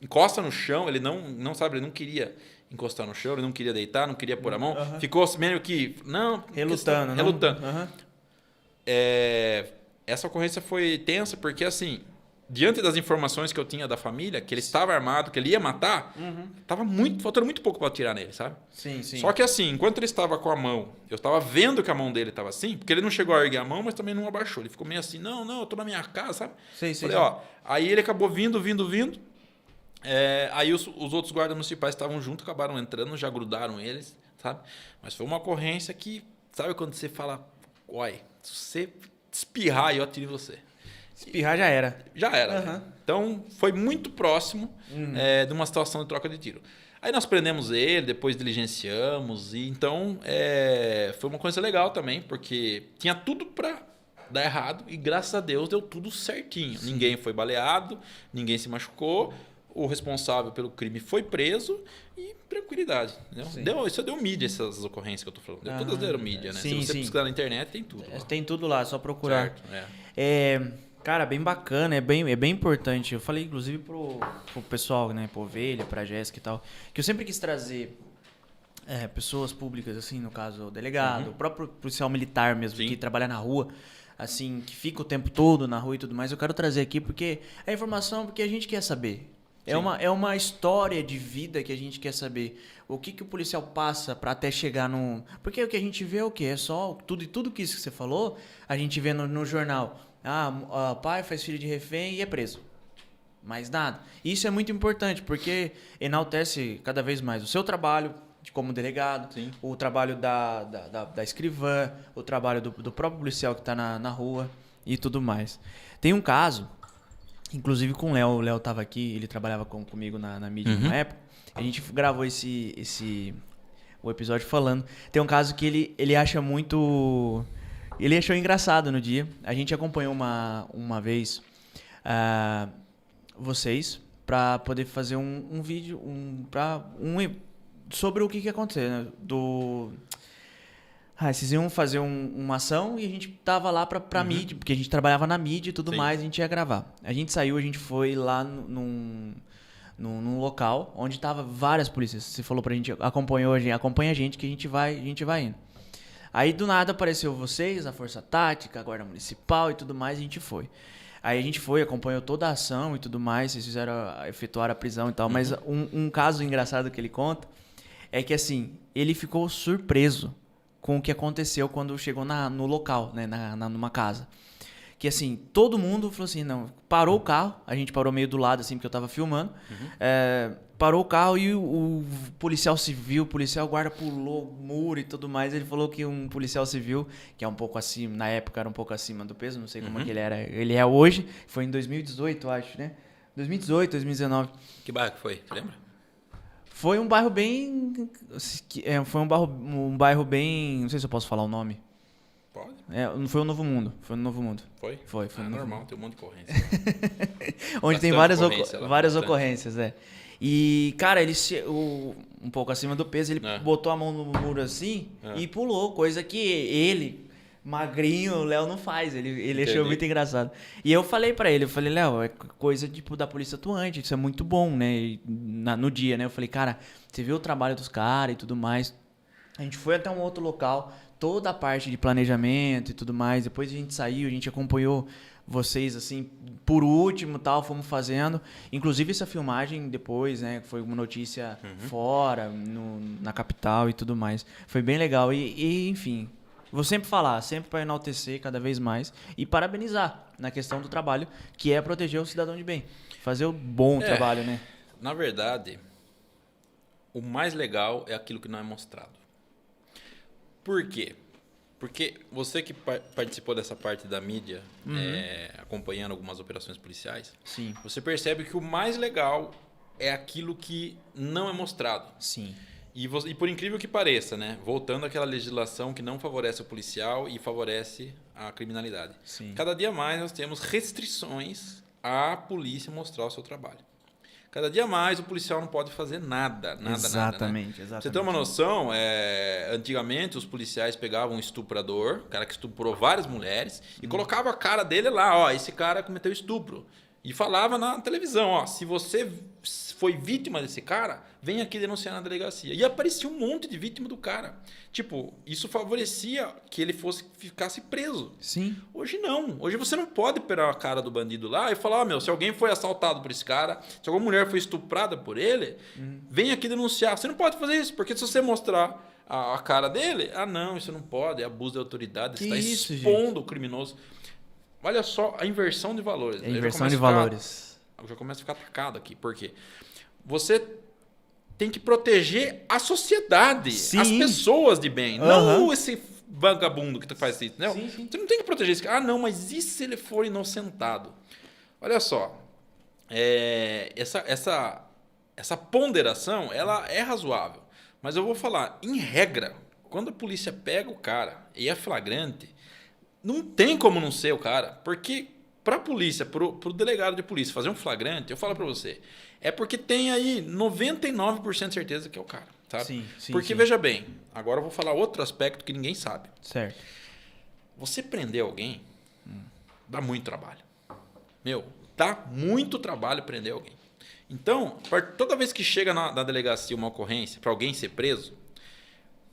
Encosta no chão, ele não sabe, ele não queria encostar no chão, ele não queria deitar, não queria pôr a mão. Ficou meio que, relutando. Essa ocorrência foi tensa porque, assim, diante das informações que eu tinha da família, que ele estava armado, que ele ia matar, tava faltando muito pouco para atirar nele, sabe? Sim. Só que assim, enquanto ele estava com a mão, eu estava vendo que a mão dele estava assim, porque ele não chegou a erguer a mão, mas também não abaixou. Ele ficou meio assim, não, eu tô na minha casa, sabe? Falei, aí ele acabou vindo. Aí os outros guardas municipais estavam junto, acabaram entrando, já grudaram eles, sabe? Mas foi uma ocorrência que, sabe quando você fala, se você espirrar, eu atiro em você. Espirrar já era. Já era. Então, foi muito próximo de uma situação de troca de tiro. Aí nós prendemos ele, depois diligenciamos. E então, foi uma coisa legal também, porque tinha tudo para dar errado. E graças a Deus deu tudo certinho. Sim. Ninguém foi baleado, ninguém se machucou. O responsável pelo crime foi preso e tranquilidade. Isso deu mídia, essas ocorrências que eu tô falando. Todas deram mídia, né? Sim, se você pesquisar na internet, tem tudo. Tem tudo lá, só procurar. Certo, Cara, bem bacana, é bem importante. Eu falei, inclusive, pro pessoal, né? Pro Ovelha, pra Jéssica e tal, que eu sempre quis trazer pessoas públicas, assim, no caso, o delegado, o próprio policial militar mesmo, que trabalha na rua, assim, que fica o tempo todo na rua e tudo mais. Eu quero trazer aqui porque é informação porque a gente quer saber. É uma história de vida que a gente quer saber. O que o policial passa para até chegar no... Porque o que a gente vê é o quê? É só tudo que isso que você falou, a gente vê no jornal. Pai faz filho de refém e é preso. Mais nada. Isso é muito importante, porque enaltece cada vez mais o seu trabalho como delegado, o trabalho da escrivã, o trabalho do próprio policial que está na rua e tudo mais. Tem um caso, inclusive com o Léo. O Léo estava aqui, ele trabalhava comigo na mídia na época. A gente gravou o episódio falando. Tem um caso que ele acha muito... Ele achou engraçado no dia. A gente acompanhou uma vez vocês para poder fazer um vídeo sobre o que aconteceu. Né? Vocês iam fazer uma ação e a gente tava lá pra mídia, porque a gente trabalhava na mídia e tudo mais, a gente ia gravar. A gente saiu, a gente foi lá num local onde tava várias polícias. Você falou pra gente, acompanha a gente que a gente vai indo. Aí do nada apareceu vocês, a Força Tática, a Guarda Municipal e tudo mais, e a gente foi. Aí a gente foi, acompanhou toda a ação e tudo mais, vocês efetuaram a prisão e tal, mas um caso engraçado que ele conta é que assim, ele ficou surpreso com o que aconteceu quando chegou no local, né, numa casa. Que assim, todo mundo falou assim, não, parou o carro, a gente parou meio do lado assim, porque eu tava filmando, parou o carro e o policial civil, o policial guarda pulou o muro e tudo mais. Ele falou que um policial civil, que é um pouco acima, na época era um pouco acima do peso, não sei como é que ele é hoje, foi em 2018, acho, né? 2018, 2019. Que bairro que foi? Você lembra? Foi um bairro bem... Foi um bairro bem... Não sei se eu posso falar o nome. Pode. Não foi o Novo Mundo. Foi no Novo Mundo. Foi? Foi normal, tem um monte de ocorrência. Onde tem várias ocorrências, E, cara, ele um pouco acima do peso, ele botou a mão no muro assim e pulou, coisa que ele, magrinho, o Léo não faz. Ele achou muito engraçado. E eu falei pra ele, Léo, é coisa tipo da polícia atuante, isso é muito bom, né? No dia, né? Eu falei, cara, você viu o trabalho dos caras e tudo mais. A gente foi até um outro local, toda a parte de planejamento e tudo mais. Depois a gente saiu, a gente acompanhou vocês, assim, por último, tal, fomos fazendo. Inclusive essa filmagem depois, né, foi uma notícia fora, na capital e tudo mais. Foi bem legal. E enfim, Vou sempre falar, sempre para enaltecer cada vez mais e parabenizar na questão do trabalho, que é proteger o cidadão de bem. Fazer o bom trabalho, né? Na verdade, o mais legal é aquilo que não é mostrado. Por quê? Porque você que participou dessa parte da mídia, acompanhando algumas operações policiais, Sim. você percebe que o mais legal é aquilo que não é mostrado. Sim. E por incrível que pareça, né? Voltando àquela legislação que não favorece o policial e favorece a criminalidade. Sim. Cada dia mais nós temos restrições à polícia mostrar o seu trabalho. Cada dia mais o policial não pode fazer nada. Exatamente. Pra você ter uma noção, antigamente os policiais pegavam um estuprador, cara que estuprou várias mulheres, e colocava a cara dele lá, ó, esse cara cometeu estupro. E falava na televisão, ó, se você foi vítima desse cara, vem aqui denunciar na delegacia. E aparecia um monte de vítima do cara. Tipo, isso favorecia que ele ficasse preso. Sim. Hoje não. Hoje você não pode pegar a cara do bandido lá e falar, se alguém foi assaltado por esse cara, se alguma mulher foi estuprada por ele, vem aqui denunciar. Você não pode fazer isso, porque se você mostrar a cara dele, não, isso não pode, é abuso de autoridade, você está expondo o criminoso. Olha só a inversão de valores. A inversão de valores. Eu já começo a ficar atacado aqui. Por quê? Você tem que proteger a sociedade, as pessoas de bem. Não esse vagabundo que faz isso. Não. Sim. Você não tem que proteger esse cara. Não, mas e se ele for inocentado? Olha só. Essa ponderação, ela é razoável. Mas eu vou falar, em regra, quando a polícia pega o cara e é flagrante, não tem como não ser o cara, porque para a polícia, para o delegado de polícia fazer um flagrante, eu falo para você, é porque tem aí 99% de certeza que é o cara, sabe? Sim, porque veja bem, agora eu vou falar outro aspecto que ninguém sabe. Certo. Você prender alguém dá muito trabalho. Dá muito trabalho prender alguém. Então, toda vez que chega na delegacia uma ocorrência para alguém ser preso,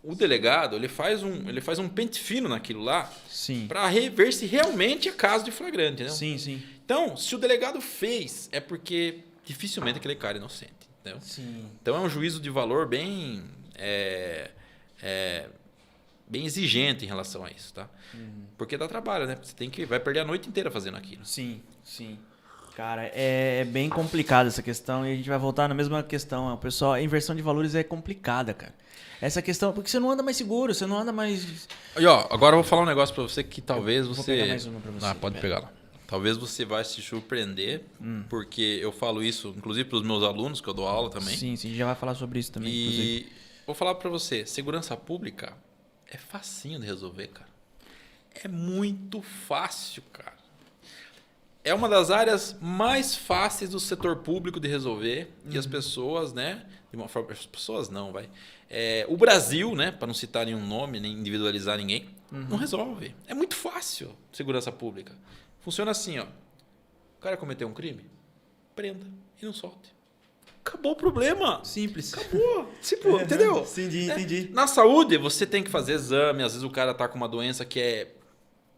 o delegado ele faz um pente fino naquilo lá para ver se realmente é caso de flagrante. Entendeu? Sim. Então, se o delegado fez, é porque dificilmente aquele cara é inocente. Entendeu? Sim. Então, é um juízo de valor bem bem exigente em relação a isso. Tá? Porque dá trabalho, né? Você vai perder a noite inteira fazendo aquilo. Sim. Cara, é bem complicado essa questão e a gente vai voltar na mesma questão. Pessoal, a inversão de valores é complicada, cara. Essa questão, porque você não anda mais seguro, você não anda mais... E agora eu vou falar um negócio pra você que talvez você... Vou pegar mais uma pra você. Pode pegar lá. Talvez você vai se surpreender, porque eu falo isso, inclusive pros meus alunos, que eu dou aula também. Sim, já vai falar sobre isso também, inclusive. Vou falar pra você, segurança pública é facinho de resolver, cara. É muito fácil, cara. É uma das áreas mais fáceis do setor público de resolver. E as pessoas, né? De uma forma, as pessoas não, vai. O Brasil, né? Para não citar nenhum nome, nem individualizar ninguém, não resolve. É muito fácil segurança pública. Funciona assim, ó. O cara cometeu um crime, prenda e não solte. Acabou o problema. Simples. Acabou. Entendeu? Entendi. Na saúde, você tem que fazer exame. Às vezes o cara tá com uma doença que é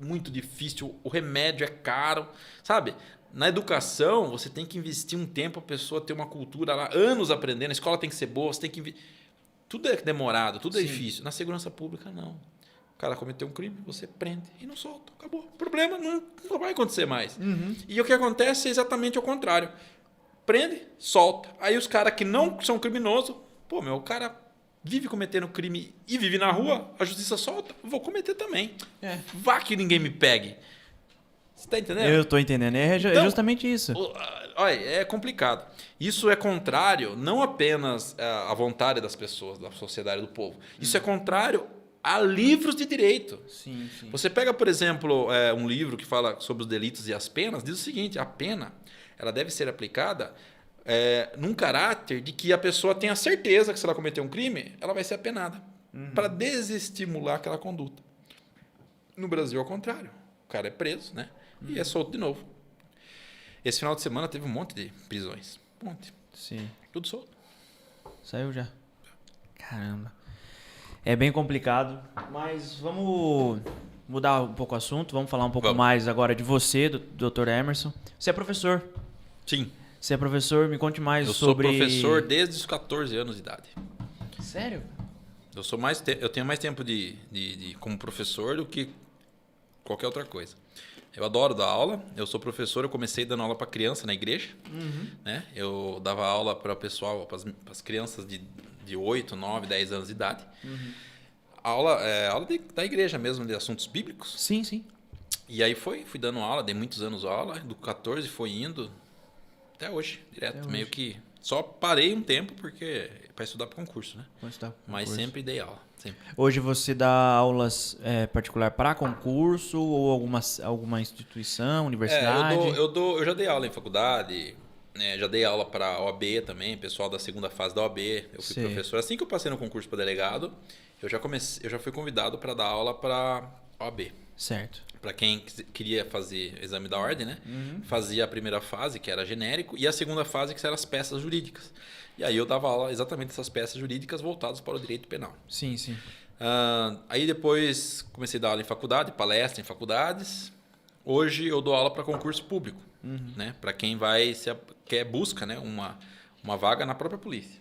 muito difícil, o remédio é caro, sabe? Na educação, você tem que investir um tempo a pessoa ter uma cultura lá, anos aprendendo, a escola tem que ser boa, você tem que... Tudo é demorado, tudo é difícil. Na segurança pública, não. O cara cometeu um crime, você prende e não solta. Acabou. O problema não vai acontecer mais. E o que acontece é exatamente o contrário. Prende, solta. Aí os caras que não são criminosos, o cara... vive cometendo crime e vive na rua, a justiça solta, vou cometer também. Vá que ninguém me pegue. Você tá entendendo? Eu tô entendendo. É justamente isso. Olha, é complicado. Isso é contrário não apenas à vontade das pessoas, da sociedade, do povo. Isso é contrário a livros de direito. Sim. Você pega, por exemplo, um livro que fala sobre os delitos e as penas, diz o seguinte, a pena ela deve ser aplicada num caráter de que a pessoa tenha certeza que se ela cometer um crime, ela vai ser apenada. Para desestimular aquela conduta. No Brasil, ao contrário. O cara é preso, né? E é solto de novo. Esse final de semana teve um monte de prisões. Um monte. Sim. Tudo solto. Saiu já. Caramba. É bem complicado, mas vamos mudar um pouco o assunto. Vamos falar um pouco mais agora de você, do Dr. Emerson. Você é professor. Sim. Você é professor, me conte mais sobre... sobre... Eu sou professor desde os 14 anos de idade. Sério? Eu tenho mais tempo de como professor do que qualquer outra coisa. Eu adoro dar aula. Eu sou professor, eu comecei dando aula para criança na igreja. Né? Eu dava aula para o pessoal, para as crianças de 8, 9, 10 anos de idade. Aula da igreja mesmo, de assuntos bíblicos. Sim, sim. E aí fui dando aula, dei muitos anos aula. Do 14 foi indo até hoje, direto. Até Meio hoje. que só parei um tempo para estudar para concurso, né? Mas Concurso. sempre dei aula, sempre. Hoje você dá aulas particular para concurso ou alguma instituição, universidade? Eu já dei aula em faculdade, né? Já dei aula para OAB também, pessoal da segunda fase da OAB. Eu fui Sei. professor. Assim que eu passei no concurso para delegado, eu já fui convidado para dar aula para OAB. Certo. Para quem queria fazer exame da ordem, né? Fazia a primeira fase, que era genérico, e a segunda fase, que eram as peças jurídicas. E aí eu dava aula exatamente dessas peças jurídicas voltadas para o direito penal. Sim, sim. Aí depois comecei a dar aula em faculdade, palestra em faculdades. Hoje eu dou aula para concurso público, né? Para quem busca, né? uma vaga na própria polícia.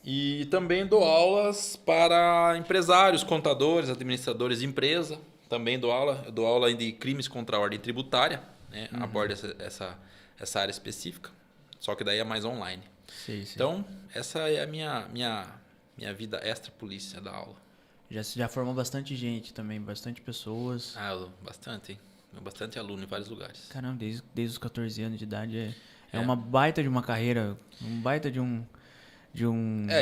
E também dou aulas para empresários, contadores, administradores de empresa. Também dou aula de crimes contra a ordem tributária, né? Abordo essa área específica, só que daí é mais online. Sei, sei. Então, essa é a minha vida extra-polícia da aula. Já formou bastante gente também, bastante pessoas. Bastante, hein? Bastante aluno em vários lugares. Caramba, desde os 14 anos de idade É. uma baita de uma carreira, um baita de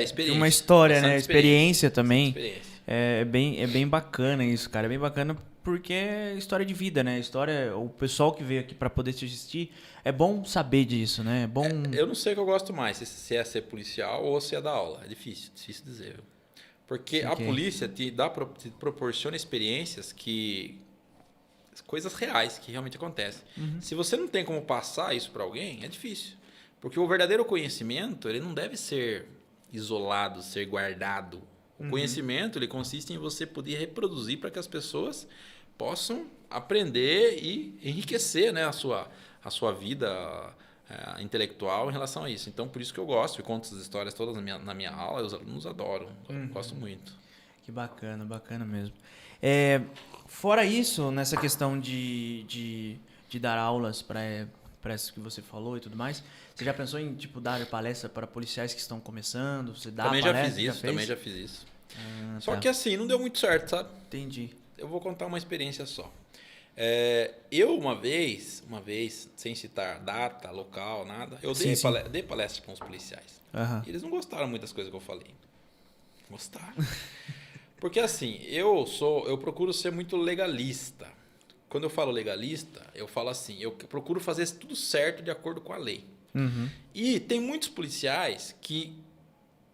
experiência. uma história, Bastante né? Experiência também. Experiência. É bem bacana isso, cara. É bem bacana porque é história de vida, né? O pessoal que veio aqui para poder te assistir, é bom saber disso, né? É bom. Eu não sei o que eu gosto mais, se é ser policial ou se é dar aula. É difícil dizer. Viu? Porque a polícia te proporciona experiências coisas reais que realmente acontecem. Se você não tem como passar isso para alguém, é difícil. Porque o verdadeiro conhecimento, ele não deve ser isolado, ser guardado. O conhecimento, ele consiste em você poder reproduzir para que as pessoas possam aprender e enriquecer, né, a sua vida intelectual em relação a isso. Então, por isso que eu gosto. Eu conto essas histórias todas na minha aula, os alunos adoram. Eu gosto muito. Que bacana, bacana mesmo. Fora isso, nessa questão de dar aulas para isso que você falou e tudo mais, você já pensou em dar palestra para policiais que estão começando? Você dá Também palestra? também já fiz isso. Só Tá. que assim, não deu muito certo, sabe? Entendi. Eu vou contar uma experiência só. Eu, uma vez, sem citar data, local, nada, eu Sim, sim. dei palestra para uns policiais. Aham. E eles não gostaram muito das coisas que eu falei. Gostaram. Porque assim, eu procuro ser muito legalista. Quando eu falo legalista, eu falo assim, eu procuro fazer tudo certo de acordo com a lei. E tem muitos policiais que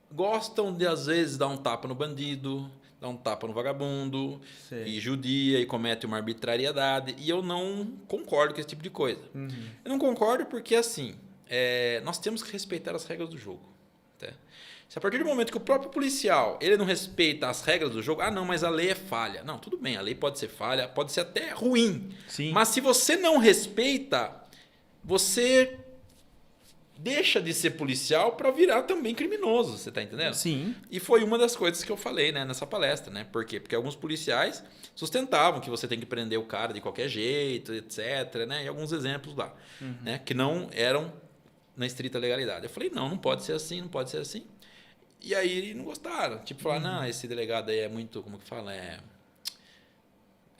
gostam de, às vezes, dar um tapa no bandido, dar um tapa no vagabundo, Sei. e judia e comete uma arbitrariedade. E eu não concordo com esse tipo de coisa. Eu não concordo porque, assim, nós temos que respeitar as regras do jogo. Tá? Se a partir do momento que o próprio policial ele não respeita as regras do jogo, não, mas a lei é falha. Não, tudo bem, a lei pode ser falha, pode ser até ruim. Sim. Mas se você não respeita, você deixa de ser policial para virar também criminoso, você tá entendendo? Sim. E foi uma das coisas que eu falei, né, nessa palestra, né? Por quê? Porque alguns policiais sustentavam que você tem que prender o cara de qualquer jeito, etc, né? E alguns exemplos lá, né, que não eram na estrita legalidade. Eu falei, não pode ser assim, não pode ser assim. E aí não gostaram. Tipo, falaram, não, esse delegado aí é muito, como que fala?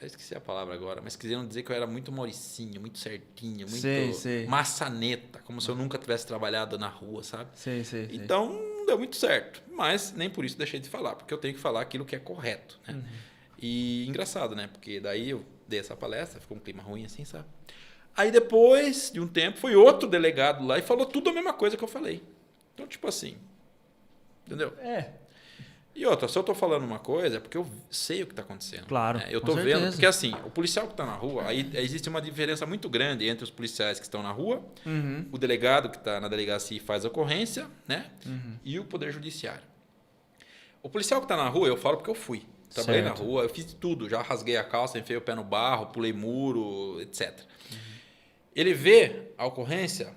Eu esqueci a palavra agora, mas queriam dizer que eu era muito mauricinho, muito certinho, muito Sei. maçaneta, como se eu nunca tivesse trabalhado na rua, sabe? Sei. Então, não deu muito certo. Mas nem por isso deixei de falar, porque eu tenho que falar aquilo que é correto, né? E engraçado, né? Porque daí eu dei essa palestra, ficou um clima ruim assim, sabe? Aí depois de um tempo, foi outro delegado lá e falou tudo a mesma coisa que eu falei. Então, tipo assim, entendeu? E outra, se eu tô falando uma coisa, é porque eu sei o que está acontecendo. Claro, né? Eu com tô certeza. vendo, porque assim, o policial que está na rua, aí existe uma diferença muito grande entre os policiais que estão na rua, o delegado que está na delegacia e faz a ocorrência, né? E o poder judiciário. O policial que está na rua, eu falo porque eu fui. Trabalhei na rua, eu fiz tudo, já rasguei a calça, enfiei o pé no barro, pulei muro, etc. Ele vê a ocorrência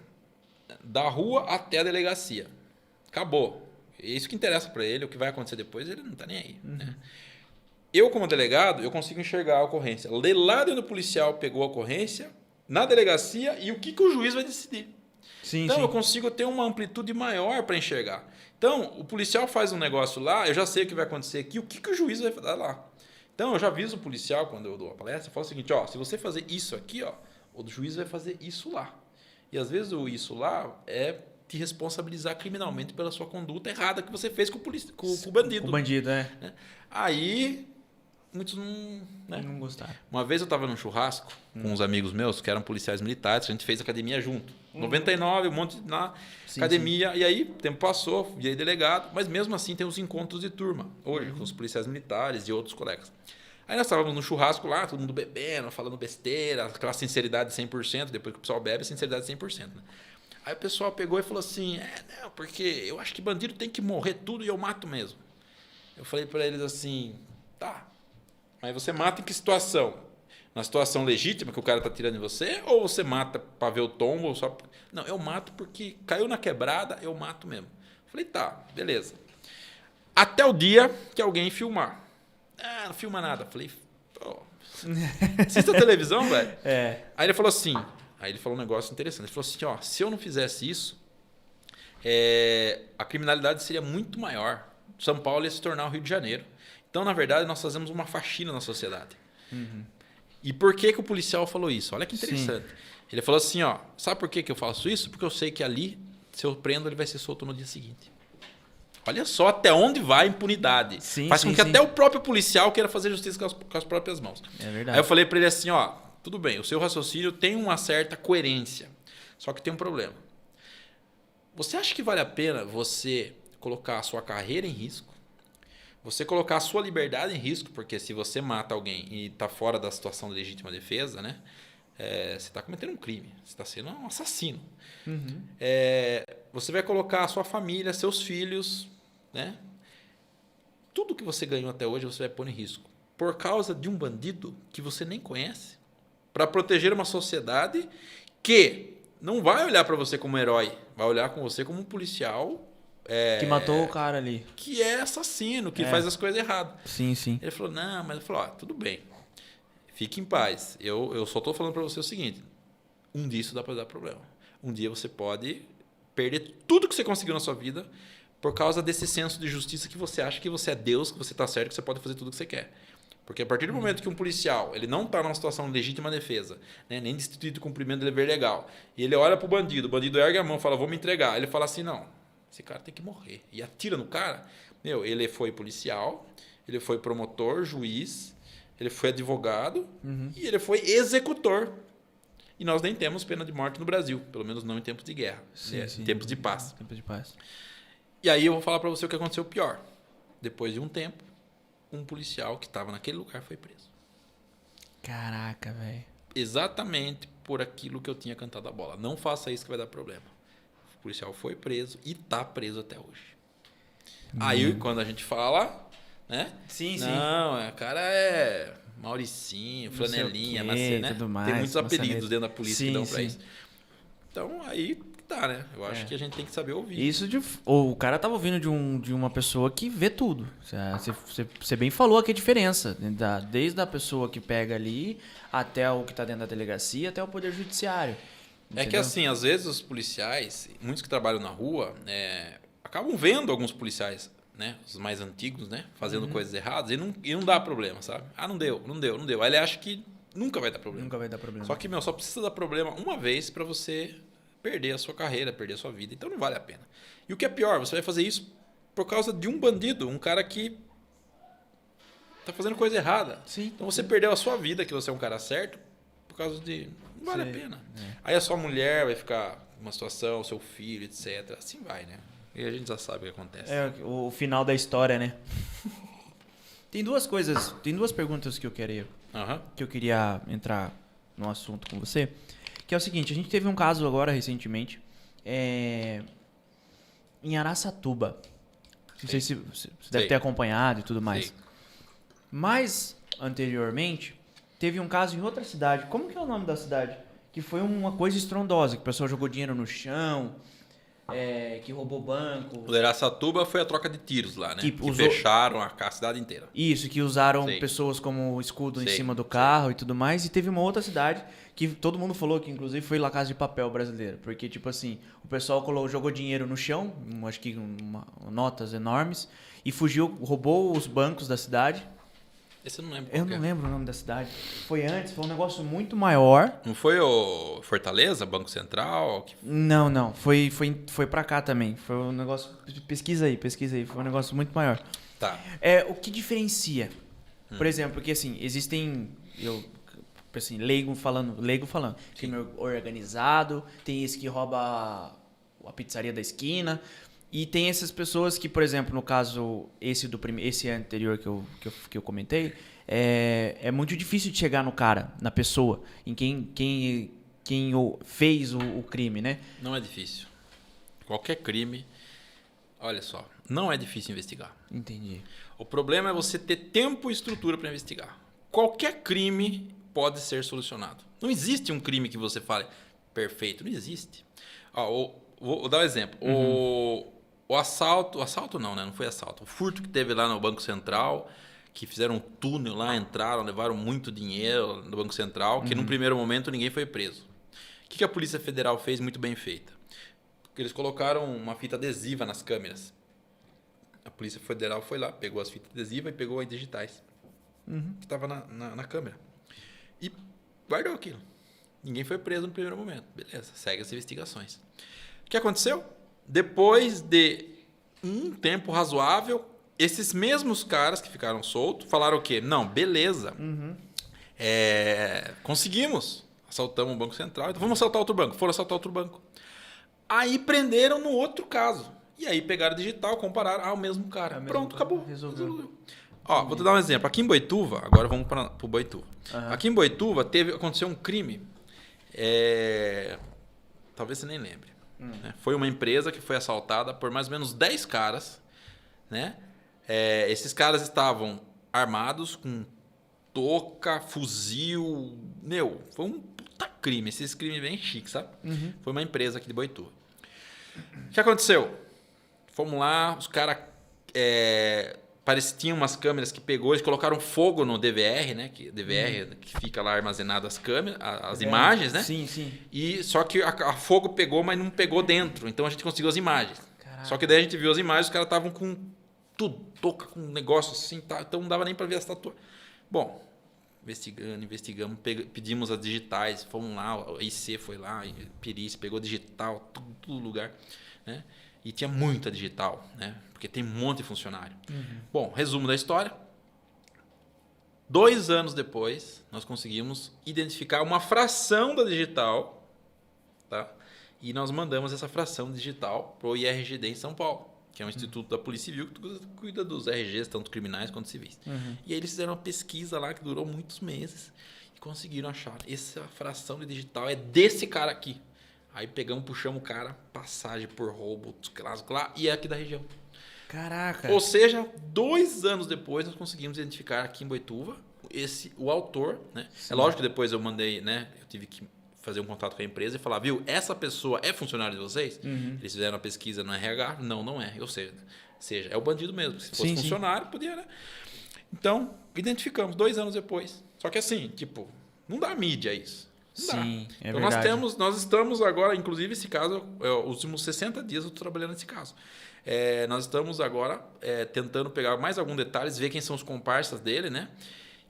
da rua até a delegacia. Acabou. É isso que interessa para ele, o que vai acontecer depois, ele não tá nem aí. Né? Eu, como delegado, eu consigo enxergar a ocorrência. Ler lá dentro do policial pegou a ocorrência, na delegacia, e o que o juiz vai decidir. Sim, Então, sim. eu consigo ter uma amplitude maior para enxergar. Então, o policial faz um negócio lá, eu já sei o que vai acontecer aqui, o que o juiz vai dar lá. Então, eu já aviso o policial, quando eu dou a palestra, eu falo o seguinte, ó, se você fazer isso aqui, ó, o juiz vai fazer isso lá. E, às vezes, o isso lá é te responsabilizar criminalmente pela sua conduta errada que você fez com o bandido. Com o bandido, né? Aí, muitos não... Né? Não gostaram. Uma vez eu estava num churrasco com uns amigos meus que eram policiais militares, a gente fez academia junto. 99, um monte na academia, sim. E aí o tempo passou, virei delegado, mas mesmo assim tem os encontros de turma, hoje, com os policiais militares e outros colegas. Aí nós estávamos no churrasco lá, todo mundo bebendo, falando besteira, aquela sinceridade 100%, depois que o pessoal bebe, sinceridade 100%. Né? Aí o pessoal pegou e falou assim, não, porque eu acho que bandido tem que morrer tudo e eu mato mesmo. Eu falei para eles assim, tá, mas você mata em que situação? Na situação legítima que o cara tá tirando em você? Ou você mata para ver o tombo? Ou só... Não, eu mato porque caiu na quebrada, eu mato mesmo. Falei, tá, beleza. Até o dia que alguém filmar. Não filma nada. Falei, pô, assista a televisão, velho. Aí ele falou assim, aí ele falou um negócio interessante. Ele falou assim, ó, se eu não fizesse isso, a criminalidade seria muito maior. São Paulo ia se tornar o Rio de Janeiro. Então, na verdade, nós fazemos uma faxina na sociedade. E por que o policial falou isso? Olha que interessante. Sim. Ele falou assim, ó, sabe por que eu faço isso? Porque eu sei que ali, se eu prendo, ele vai ser solto no dia seguinte. Olha só até onde vai a impunidade. Sim, faz com que até o próprio policial queira fazer justiça com as próprias mãos. É verdade. Aí eu falei para ele assim, ó, tudo bem, o seu raciocínio tem uma certa coerência, só que tem um problema. Você acha que vale a pena você colocar a sua carreira em risco, você colocar a sua liberdade em risco, porque se você mata alguém e está fora da situação de legítima defesa, né, você está cometendo um crime, você está sendo um assassino. Você vai colocar a sua família, seus filhos, né, tudo que você ganhou até hoje você vai pôr em risco, por causa de um bandido que você nem conhece, para proteger uma sociedade que não vai olhar para você como herói, vai olhar com você como um policial que matou o cara ali. Que é assassino, que faz as coisas erradas. Sim, sim. Ele falou, não, mas ele falou, tudo bem. Fique em paz. Eu só estou falando para você o seguinte. Um dia isso dá para dar problema. Um dia você pode perder tudo que você conseguiu na sua vida por causa desse senso de justiça que você acha que você é Deus, que você está certo, que você pode fazer tudo o que você quer. Porque a partir do momento que um policial ele não está numa situação de legítima defesa, né, nem de estrito cumprimento de dever legal, e ele olha para o bandido ergue a mão e fala, vou me entregar. Ele fala assim, não. Esse cara tem que morrer. E atira no cara. Ele foi policial, ele foi promotor, juiz, ele foi advogado e ele foi executor. E nós nem temos pena de morte no Brasil, pelo menos não em tempos de guerra, em tempos de paz. Tempos de paz. E aí eu vou falar para você o que aconteceu pior. Depois de um tempo, um policial que estava naquele lugar foi preso. Caraca, velho. Exatamente por aquilo que eu tinha cantado a bola. Não faça isso que vai dar problema. O policial foi preso e está preso até hoje. Aí, quando a gente fala, né? Sim. Não, o cara é Mauricinho, Flanelinha, né? Tem muitos apelidos dentro da polícia que dão pra isso. Então, aí tá, né? Eu acho que a gente tem que saber ouvir. Isso o cara tava ouvindo de uma pessoa que vê tudo. Você bem falou aqui a diferença. Desde a pessoa que pega ali até o que tá dentro da delegacia, até o poder judiciário. Entendeu? É que assim, às vezes os policiais, muitos que trabalham na rua, acabam vendo alguns policiais, né, os mais antigos, né, fazendo coisas erradas e não dá problema, sabe? Não deu. Aí ele acha que nunca vai dar problema. Nunca vai dar problema. Só que, só precisa dar problema uma vez para você perder a sua carreira, perder a sua vida. Então não vale a pena. E o que é pior, você vai fazer isso por causa de um bandido, um cara que tá fazendo coisa errada. Sim. Então você perdeu a sua vida, que você é um cara certo, por causa de... Não vale a pena. Aí a sua mulher vai ficar numa situação, seu filho, etc. Assim vai, né? E a gente já sabe o que acontece. O final da história, né? Tem duas perguntas que eu queria entrar no assunto com você. Que é o seguinte, a gente teve um caso agora recentemente em Araçatuba. Não sei se você deve ter acompanhado e tudo mais. Mas, anteriormente, teve um caso em outra cidade. Como que é o nome da cidade? Que foi uma coisa estrondosa, que o pessoal jogou dinheiro no chão. que roubou banco. O Araçatuba foi a troca de tiros lá, né? Que Que usou- fecharam a cidade inteira. Isso, que usaram Sei. pessoas como escudo em Sei, cima do carro e tudo mais. E teve uma outra cidade que todo mundo falou que, inclusive, foi La Casa de Papel brasileira. Porque, tipo assim, o pessoal jogou dinheiro no chão, acho que notas enormes, e fugiu, roubou os bancos da cidade. Esse eu não lembro. Eu qual que não é. lembro o nome da cidade. Foi antes, foi um negócio muito maior. Não foi o Fortaleza, Banco Central? Não. Foi pra cá também. Foi um negócio. Pesquisa aí. Foi um negócio muito maior. Tá. O que diferencia? Por exemplo, porque assim, existem. Leigo falando. Crime organizado, tem esse que rouba a pizzaria da esquina. E tem essas pessoas que, por exemplo, no caso, esse anterior que eu comentei, é muito difícil de chegar no cara, na pessoa, em quem fez o crime, né? Não é difícil. Qualquer crime, olha só, não é difícil investigar. Entendi. O problema é você ter tempo e estrutura para investigar. Qualquer crime pode ser solucionado. Não existe um crime que você fale perfeito, não existe. Vou dar um exemplo. O assalto não, né? Não foi assalto. O furto que teve lá no Banco Central, que fizeram um túnel lá, entraram, levaram muito dinheiro no Banco Central, que num primeiro momento ninguém foi preso. O que a Polícia Federal fez muito bem feita? Porque eles colocaram uma fita adesiva nas câmeras. A Polícia Federal foi lá, pegou as fitas adesivas e pegou as digitais. Que estava na câmera. E guardou aquilo. Ninguém foi preso no primeiro momento. Beleza, segue as investigações. O que aconteceu? Depois de um tempo razoável, esses mesmos caras que ficaram soltos falaram o quê? Não, beleza. Conseguimos. Assaltamos o Banco Central. Então vamos assaltar outro banco. Foram assaltar outro banco. Aí prenderam no outro caso. E aí pegaram o digital, compararam. O mesmo cara. Pronto, acabou. Resolveu. Vou te dar um exemplo. Aqui em Boituva, agora vamos para o Boituva. Aqui em Boituva aconteceu um crime. Talvez você nem lembre. Né? Foi uma empresa que foi assaltada por mais ou menos 10 caras. Né? Esses caras estavam armados com touca, fuzil. Foi um puta crime. Esses crimes bem chiques, sabe? Foi uma empresa aqui de Boituva. O que aconteceu? Fomos lá, os caras... tinha umas câmeras que pegou, eles colocaram fogo no DVR, né? Que fica lá armazenado as câmeras, as imagens, né? Sim. E só que a fogo pegou, mas não pegou dentro. Então a gente conseguiu as imagens. Caraca. Só que daí a gente viu as imagens, os caras estavam com tudo, touca com um negócio assim, tá? Então não dava nem para ver as tatuagens. Bom, investigamos, pedimos as digitais, fomos lá, a IC foi lá, a perícia pegou digital, tudo lugar, né? E tinha muita digital, né? Porque tem um monte de funcionário. Bom, resumo da história. 2 anos depois, nós conseguimos identificar uma fração da digital, tá? E nós mandamos essa fração digital para o IRGD em São Paulo, que é um instituto da Polícia Civil que cuida dos RGs, tanto criminais quanto civis. E aí eles fizeram uma pesquisa lá que durou muitos meses e conseguiram achar. Essa fração de digital é desse cara aqui. Aí pegamos, puxamos o cara, passagem por roubo, lá, e é aqui da região. Caraca. Ou seja, 2 anos depois nós conseguimos identificar aqui em Boituva o autor, né? Sim. É lógico que depois eu mandei, né? Eu tive que fazer um contato com a empresa e falar, viu, essa pessoa é funcionário de vocês? Eles fizeram a pesquisa no RH, não é. Ou seja, é o bandido mesmo. Se fosse funcionário, podia, né? Então, identificamos 2 anos depois. Só que assim, tipo, não dá mídia isso. Sim, é então verdade. nós estamos agora, inclusive esse caso, os últimos 60 dias eu estou trabalhando nesse caso. Nós estamos agora tentando pegar mais alguns detalhes, ver quem são os comparsas dele, né?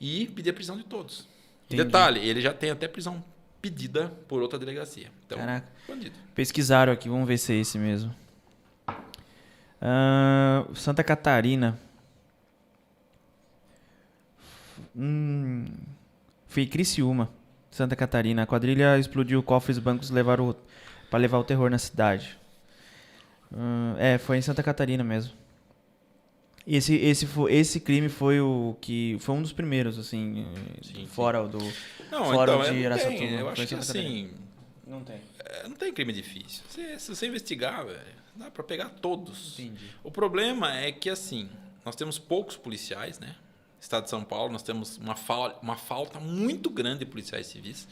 E pedir a prisão de todos. Entendi. Detalhe, ele já tem até prisão pedida por outra delegacia. Então, Caraca. bandido. Pesquisaram aqui, vamos ver se é esse mesmo. Santa Catarina. Foi Criciúma, Santa Catarina. A quadrilha explodiu cofres e bancos para levar o terror na cidade. Foi em Santa Catarina mesmo. Esse crime foi um dos primeiros, assim, fora o do de Araçatuba. Eu acho que assim, não tem. Não tem crime difícil. Se você investigar, velho, dá para pegar todos. Entendi. O problema é que assim, nós temos poucos policiais, né? Estado de São Paulo, nós temos uma falta muito grande de policiais civis.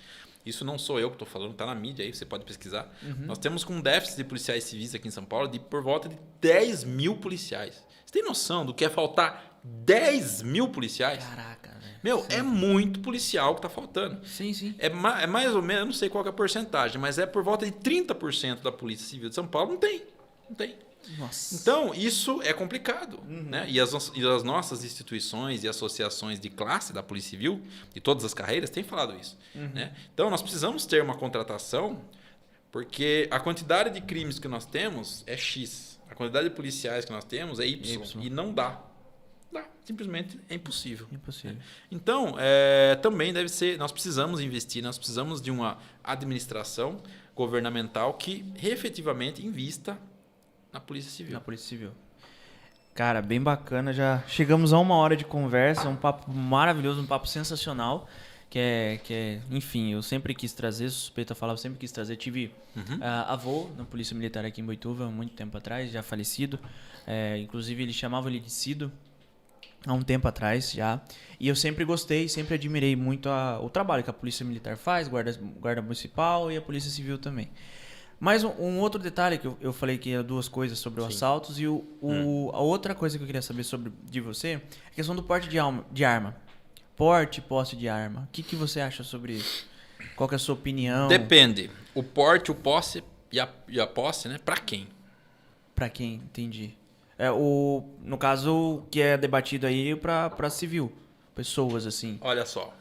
Isso não sou eu que estou falando, está na mídia aí, você pode pesquisar. Nós temos com um déficit de policiais civis aqui em São Paulo de por volta de 10 mil policiais. Você tem noção do que é faltar 10 mil policiais? Caraca, velho. Meu, Sim. é muito policial que está faltando. Sim. É mais ou menos, eu não sei qual que é a porcentagem, mas é por volta de 30% da Polícia Civil de São Paulo. Não tem. Nossa. Então, isso é complicado. Né? E as nossas instituições e associações de classe da Polícia Civil, de todas as carreiras, têm falado isso. Né? Então, nós precisamos ter uma contratação, porque a quantidade de crimes que nós temos é X. A quantidade de policiais que nós temos é Y. E não dá. Simplesmente é impossível. Impossível. Então, também deve ser, nós precisamos investir, nós precisamos de uma administração governamental que efetivamente invista na Polícia Civil. Na Polícia Civil. Cara, bem bacana. Já chegamos a 1 hora de conversa, um papo maravilhoso, um papo sensacional. Enfim, eu sempre quis trazer, suspeita falar, eu sempre quis trazer. Tive avô na Polícia Militar aqui em Boituva, há muito tempo atrás, já falecido. Inclusive, eles chamavam ele de Cido, há um tempo atrás já. E eu sempre gostei, sempre admirei muito o trabalho que a Polícia Militar faz, Guarda Municipal e a Polícia Civil também. Mas um outro detalhe que eu falei que eram 2 coisas sobre os assaltos e a outra coisa que eu queria saber de você é a questão do porte de arma. Porte e posse de arma. O que você acha sobre isso? Qual que é a sua opinião? Depende. O porte, o posse e a posse, né? Pra quem? Pra quem? Entendi. No caso, que é debatido aí pra civil. Pessoas, assim. Olha só.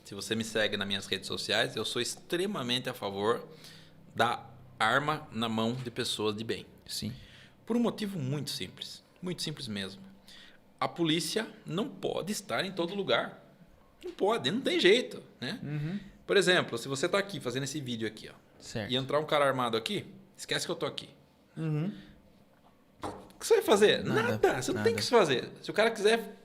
Se você me segue nas minhas redes sociais, eu sou extremamente a favor da arma na mão de pessoas de bem. Sim. Por um motivo muito simples. Muito simples mesmo. A polícia não pode estar em todo lugar. Não pode, não tem jeito, né? Por exemplo, se você está aqui fazendo esse vídeo aqui, ó, Certo. e entrar um cara armado aqui, esquece que eu tô aqui. O que você vai fazer? Nada. Você não tem o que fazer. Se o cara quiser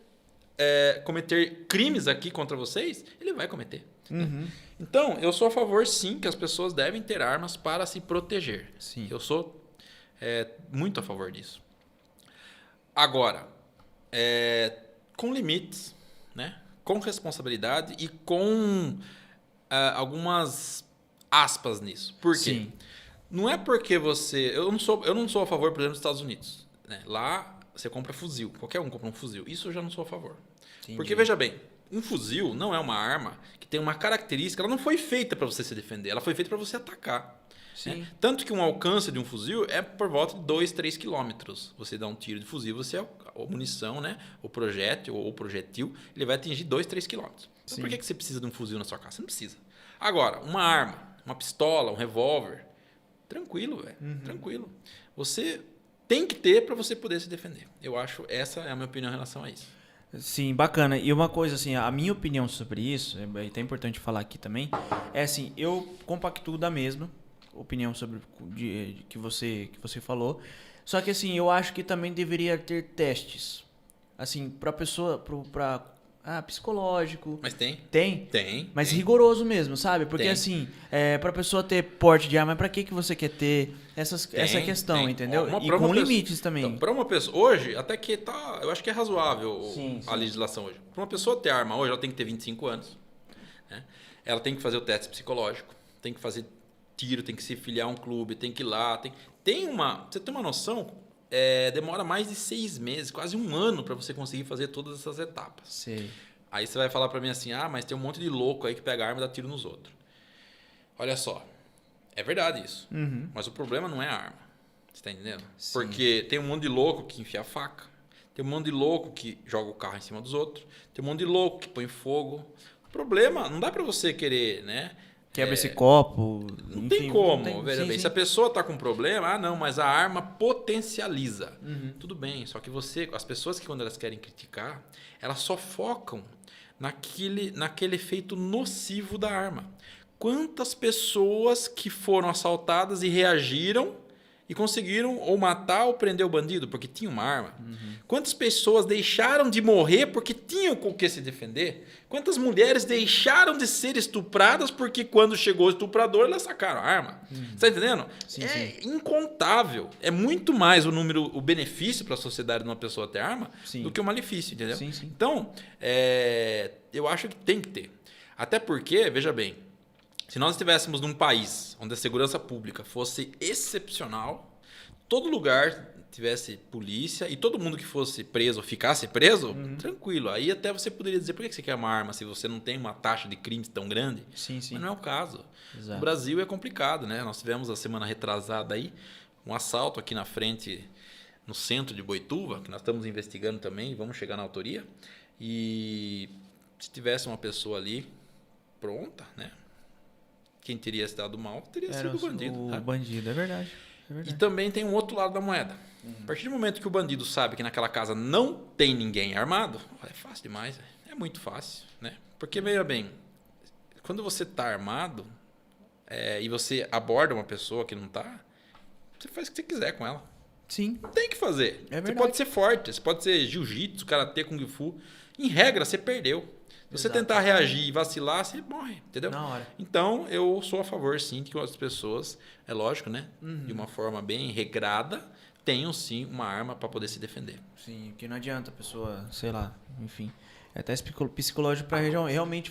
cometer crimes aqui contra vocês, ele vai cometer. Né? Então, eu sou a favor, sim, que as pessoas devem ter armas para se proteger. Sim. Eu sou muito a favor disso. Agora, com limites, né? Com responsabilidade e com algumas aspas nisso. Por quê? Sim. Não é porque você... Eu não sou a favor, por exemplo, dos Estados Unidos. Né? Lá, você compra fuzil. Qualquer um compra um fuzil. Isso eu já não sou a favor. Entendi. Porque, veja bem, um fuzil não é uma arma que tem uma característica... Ela não foi feita para você se defender. Ela foi feita para você atacar. Sim. Né? Tanto que um alcance de um fuzil é por volta de 2, 3 quilômetros. Você dá um tiro de fuzil, a munição, né? O projétil ou o projetil, ele vai atingir 2, 3 quilômetros. Então, por que você precisa de um fuzil na sua casa? Você não precisa. Agora, uma arma, uma pistola, um revólver, tranquilo, velho. Tranquilo. Você tem que ter para você poder se defender. Eu acho, essa é a minha opinião em relação a isso. Sim, bacana. E uma coisa assim, a minha opinião sobre isso, é até importante falar aqui também, é assim, eu compactuo da mesma opinião sobre que você falou. Só que assim, eu acho que também deveria ter testes. Assim, pra pessoa, psicológico. Mas tem? Tem? Mas rigoroso mesmo, sabe? Porque assim, pra pessoa ter porte de arma, pra que você quer ter essa questão, entendeu? E com limites também. Então, pra uma pessoa, hoje, até que tá, eu acho que é razoável Sim. a legislação hoje. Pra uma pessoa ter arma hoje, ela tem que ter 25 anos. Né? Ela tem que fazer o teste psicológico, tem que fazer tiro, tem que se filiar a um clube, tem que ir lá. Pra você ter uma noção, demora mais de 6 meses, quase 1 ano para você conseguir fazer todas essas etapas. Sei. Aí você vai falar para mim assim, mas tem um monte de louco aí que pega arma e dá tiro nos outros. Olha só, é verdade isso. Mas o problema não é a arma, você tá entendendo? Sim. Porque tem um monte de louco que enfia a faca, tem um monte de louco que joga o carro em cima dos outros, tem um monte de louco que põe fogo. O problema, não dá para você querer, né? Quebra esse copo. Não enfim, tem como, sim, bem. sim. Se a pessoa está com problema, não, mas a arma potencializa. Tudo bem, só que as pessoas que quando elas querem criticar, elas só focam naquele efeito nocivo da arma. Quantas pessoas que foram assaltadas e reagiram e conseguiram ou matar ou prender o bandido porque tinha uma arma? Quantas pessoas deixaram de morrer porque tinham com o que se defender? Quantas mulheres deixaram de ser estupradas porque quando chegou o estuprador, elas sacaram a arma? Você está entendendo? Sim. Incontável. É muito mais o benefício para a sociedade de uma pessoa ter arma do que o malefício, entendeu? Sim. Então, eu acho que tem que ter. Até porque, veja bem, Se nós estivéssemos num país onde a segurança pública fosse excepcional, todo lugar tivesse polícia e todo mundo que fosse preso ou ficasse preso, tranquilo. Aí até você poderia dizer, por que você quer uma arma se você não tem uma taxa de crimes tão grande? Sim, sim. Mas não é o caso. Exato. No Brasil é complicado, né? Nós tivemos a semana retrasada aí um assalto aqui na frente, no centro de Boituva, que nós estamos investigando também, vamos chegar na autoria. E se tivesse uma pessoa ali pronta, né? Quem teria se dado mal teria sido o bandido. O né? bandido, é verdade. E também tem um outro lado da moeda. A partir do momento que o bandido sabe que naquela casa não tem ninguém armado, é fácil demais. É muito fácil, né? Porque, veja bem, quando você está armado e você aborda uma pessoa que não está, você faz o que você quiser com ela. Sim. Tem que fazer. É você pode ser forte, você pode ser jiu-jitsu, karatê, kung fu. Em regra, você perdeu. Se você tentar reagir e vacilar, você morre, entendeu? Na hora. Então, eu sou a favor, sim, de que as pessoas, é lógico, né? De uma forma bem regrada, tenham, sim, uma arma para poder se defender. Sim, que não adianta a pessoa, sei lá, enfim. É até psicológico para realmente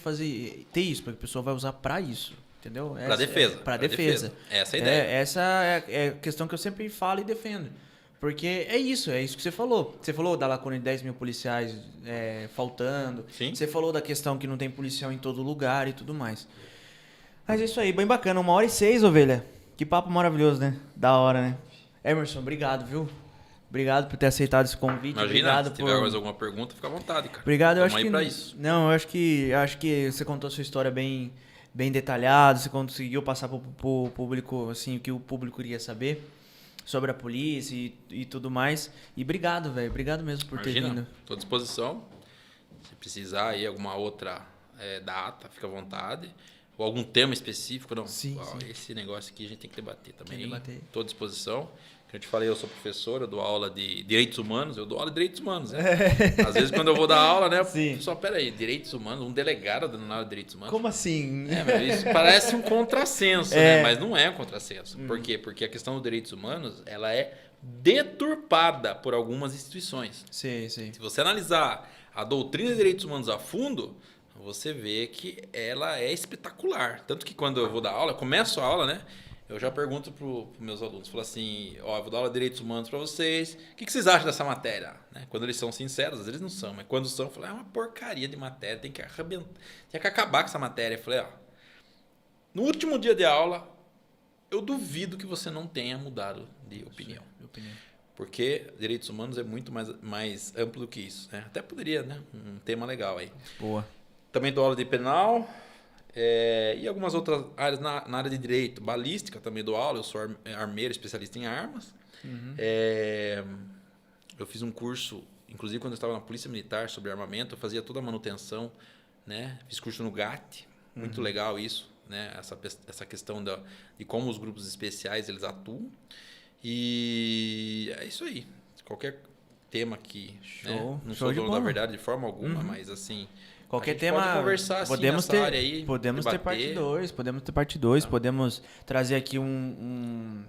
ter isso, porque a pessoa vai usar para isso, entendeu? Para defesa. Para defesa. Essa é a ideia. Essa é a questão que eu sempre falo e defendo. Porque é isso que você falou. Você falou da lacuna de 10 mil policiais faltando. Sim. Você falou da questão que não tem policial em todo lugar e tudo mais. Mas é isso aí, bem bacana. 1h06, ovelha. Que papo maravilhoso, né? Da hora, né? Emerson, obrigado, viu? Obrigado por ter aceitado esse convite. Imagina, obrigado se tiver mais alguma pergunta, fica à vontade, cara. Obrigado, eu Vamos acho aí que... pra isso. Não, eu acho que você contou a sua história bem detalhada, você conseguiu passar pro público, assim, o que o público queria saber sobre a polícia e tudo mais. E obrigado, velho. Obrigado mesmo por ter vindo. Estou à disposição. Se precisar aí alguma outra data, fica à vontade. Ou algum tema específico, não. Sim. Esse negócio aqui a gente tem que debater também. Estou à disposição. Como eu te falei, eu sou professor, eu dou aula de direitos humanos, eu dou aula de direitos humanos. Né? Às vezes quando eu vou dar aula, né? Só, peraí, direitos humanos, um delegado dando aula de direitos humanos. Como assim? Isso parece um contrassenso, né? Mas não é um contrassenso. Por quê? Porque a questão dos direitos humanos, ela é deturpada por algumas instituições. Sim. Se você analisar a doutrina de direitos humanos a fundo, você vê que ela é espetacular. Tanto que quando eu vou dar aula, começo a aula, né? Eu já pergunto para os meus alunos, falo assim, eu vou dar aula de direitos humanos para vocês, o que vocês acham dessa matéria? Né? Quando eles são sinceros, às vezes não são, mas quando são, eu falo, é uma porcaria de matéria, tem que arrebentar, tem que acabar com essa matéria. Eu falei, no último dia de aula, eu duvido que você não tenha mudado de opinião. Porque direitos humanos é muito mais amplo do que isso. Né? Até poderia, né? Um tema legal aí. Boa. Também dou aula de penal e algumas outras áreas na área de direito. Balística também dou aula, eu sou armeiro, especialista em armas. Eu fiz um curso, inclusive quando eu estava na Polícia Militar, sobre armamento, eu fazia toda a manutenção. Né? Fiz curso no GAT, muito legal isso. Né? Essa questão de como os grupos especiais eles atuam. E é isso aí. Qualquer tema que... Show. Não sou dono da verdade de forma alguma, mas assim... Qualquer tema, pode conversar assim, podemos nessa ter, área aí, podemos ter parte 2, podemos trazer aqui um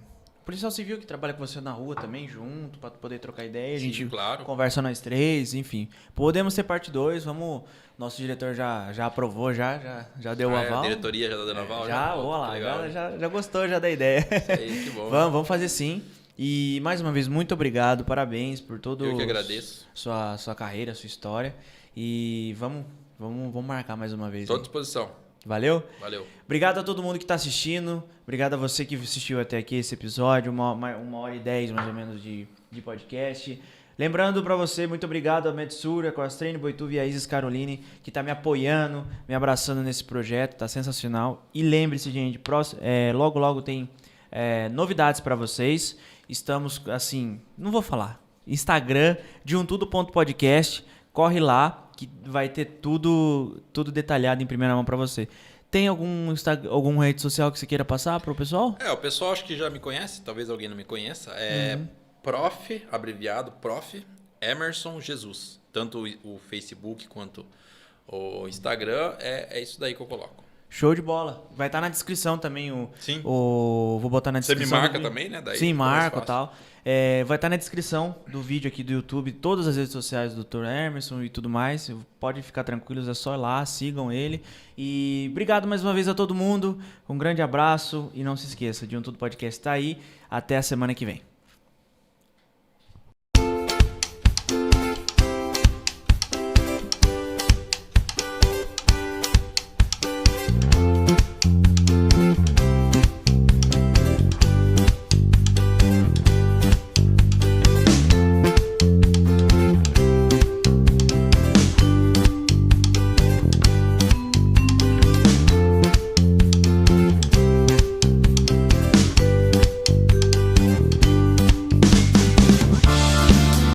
policial civil que trabalha com você na rua também, junto, para poder trocar ideia. A gente conversa nós três, enfim. Podemos ter parte 2, vamos... Nosso diretor já aprovou, já deu o aval. A diretoria já tá dando aval? Já gostou já da ideia. Isso aí, que bom. Vamos fazer sim. E mais uma vez, muito obrigado, parabéns por todo Eu que agradeço. Sua carreira, sua história. E vamos marcar mais uma vez. Estou à disposição. Valeu? Valeu. Obrigado a todo mundo que está assistindo. Obrigado a você que assistiu até aqui esse episódio. 1h10 mais ou menos de podcast. Lembrando para você, muito obrigado a Medsura, Cross-Train, Boituva e a Isis Caroline, que tá me apoiando, me abraçando nesse projeto, tá sensacional. E lembre-se, gente, logo tem novidades para vocês. Estamos, assim, não vou falar, Instagram, deumtudo.podcast, corre lá, que vai ter tudo detalhado em primeira mão para você. Tem alguma rede social que você queira passar para o pessoal? O pessoal acho que já me conhece, talvez alguém não me conheça, Prof, abreviado, Prof, Emerson Jesus. Tanto o Facebook quanto o Instagram, é isso daí que eu coloco. Show de bola. Vai estar na descrição também Sim. Vou botar na Você me descrição. marca também, né? Daí Sim, fica mais marco e fácil. tal. Vai estar na descrição do vídeo aqui do YouTube, todas as redes sociais do Dr. Emerson e tudo mais. Pode ficar tranquilos, é só ir lá, sigam ele. E obrigado mais uma vez a todo mundo. Um grande abraço e não se esqueça, de Tudo Podcast tá aí. Até a semana que vem.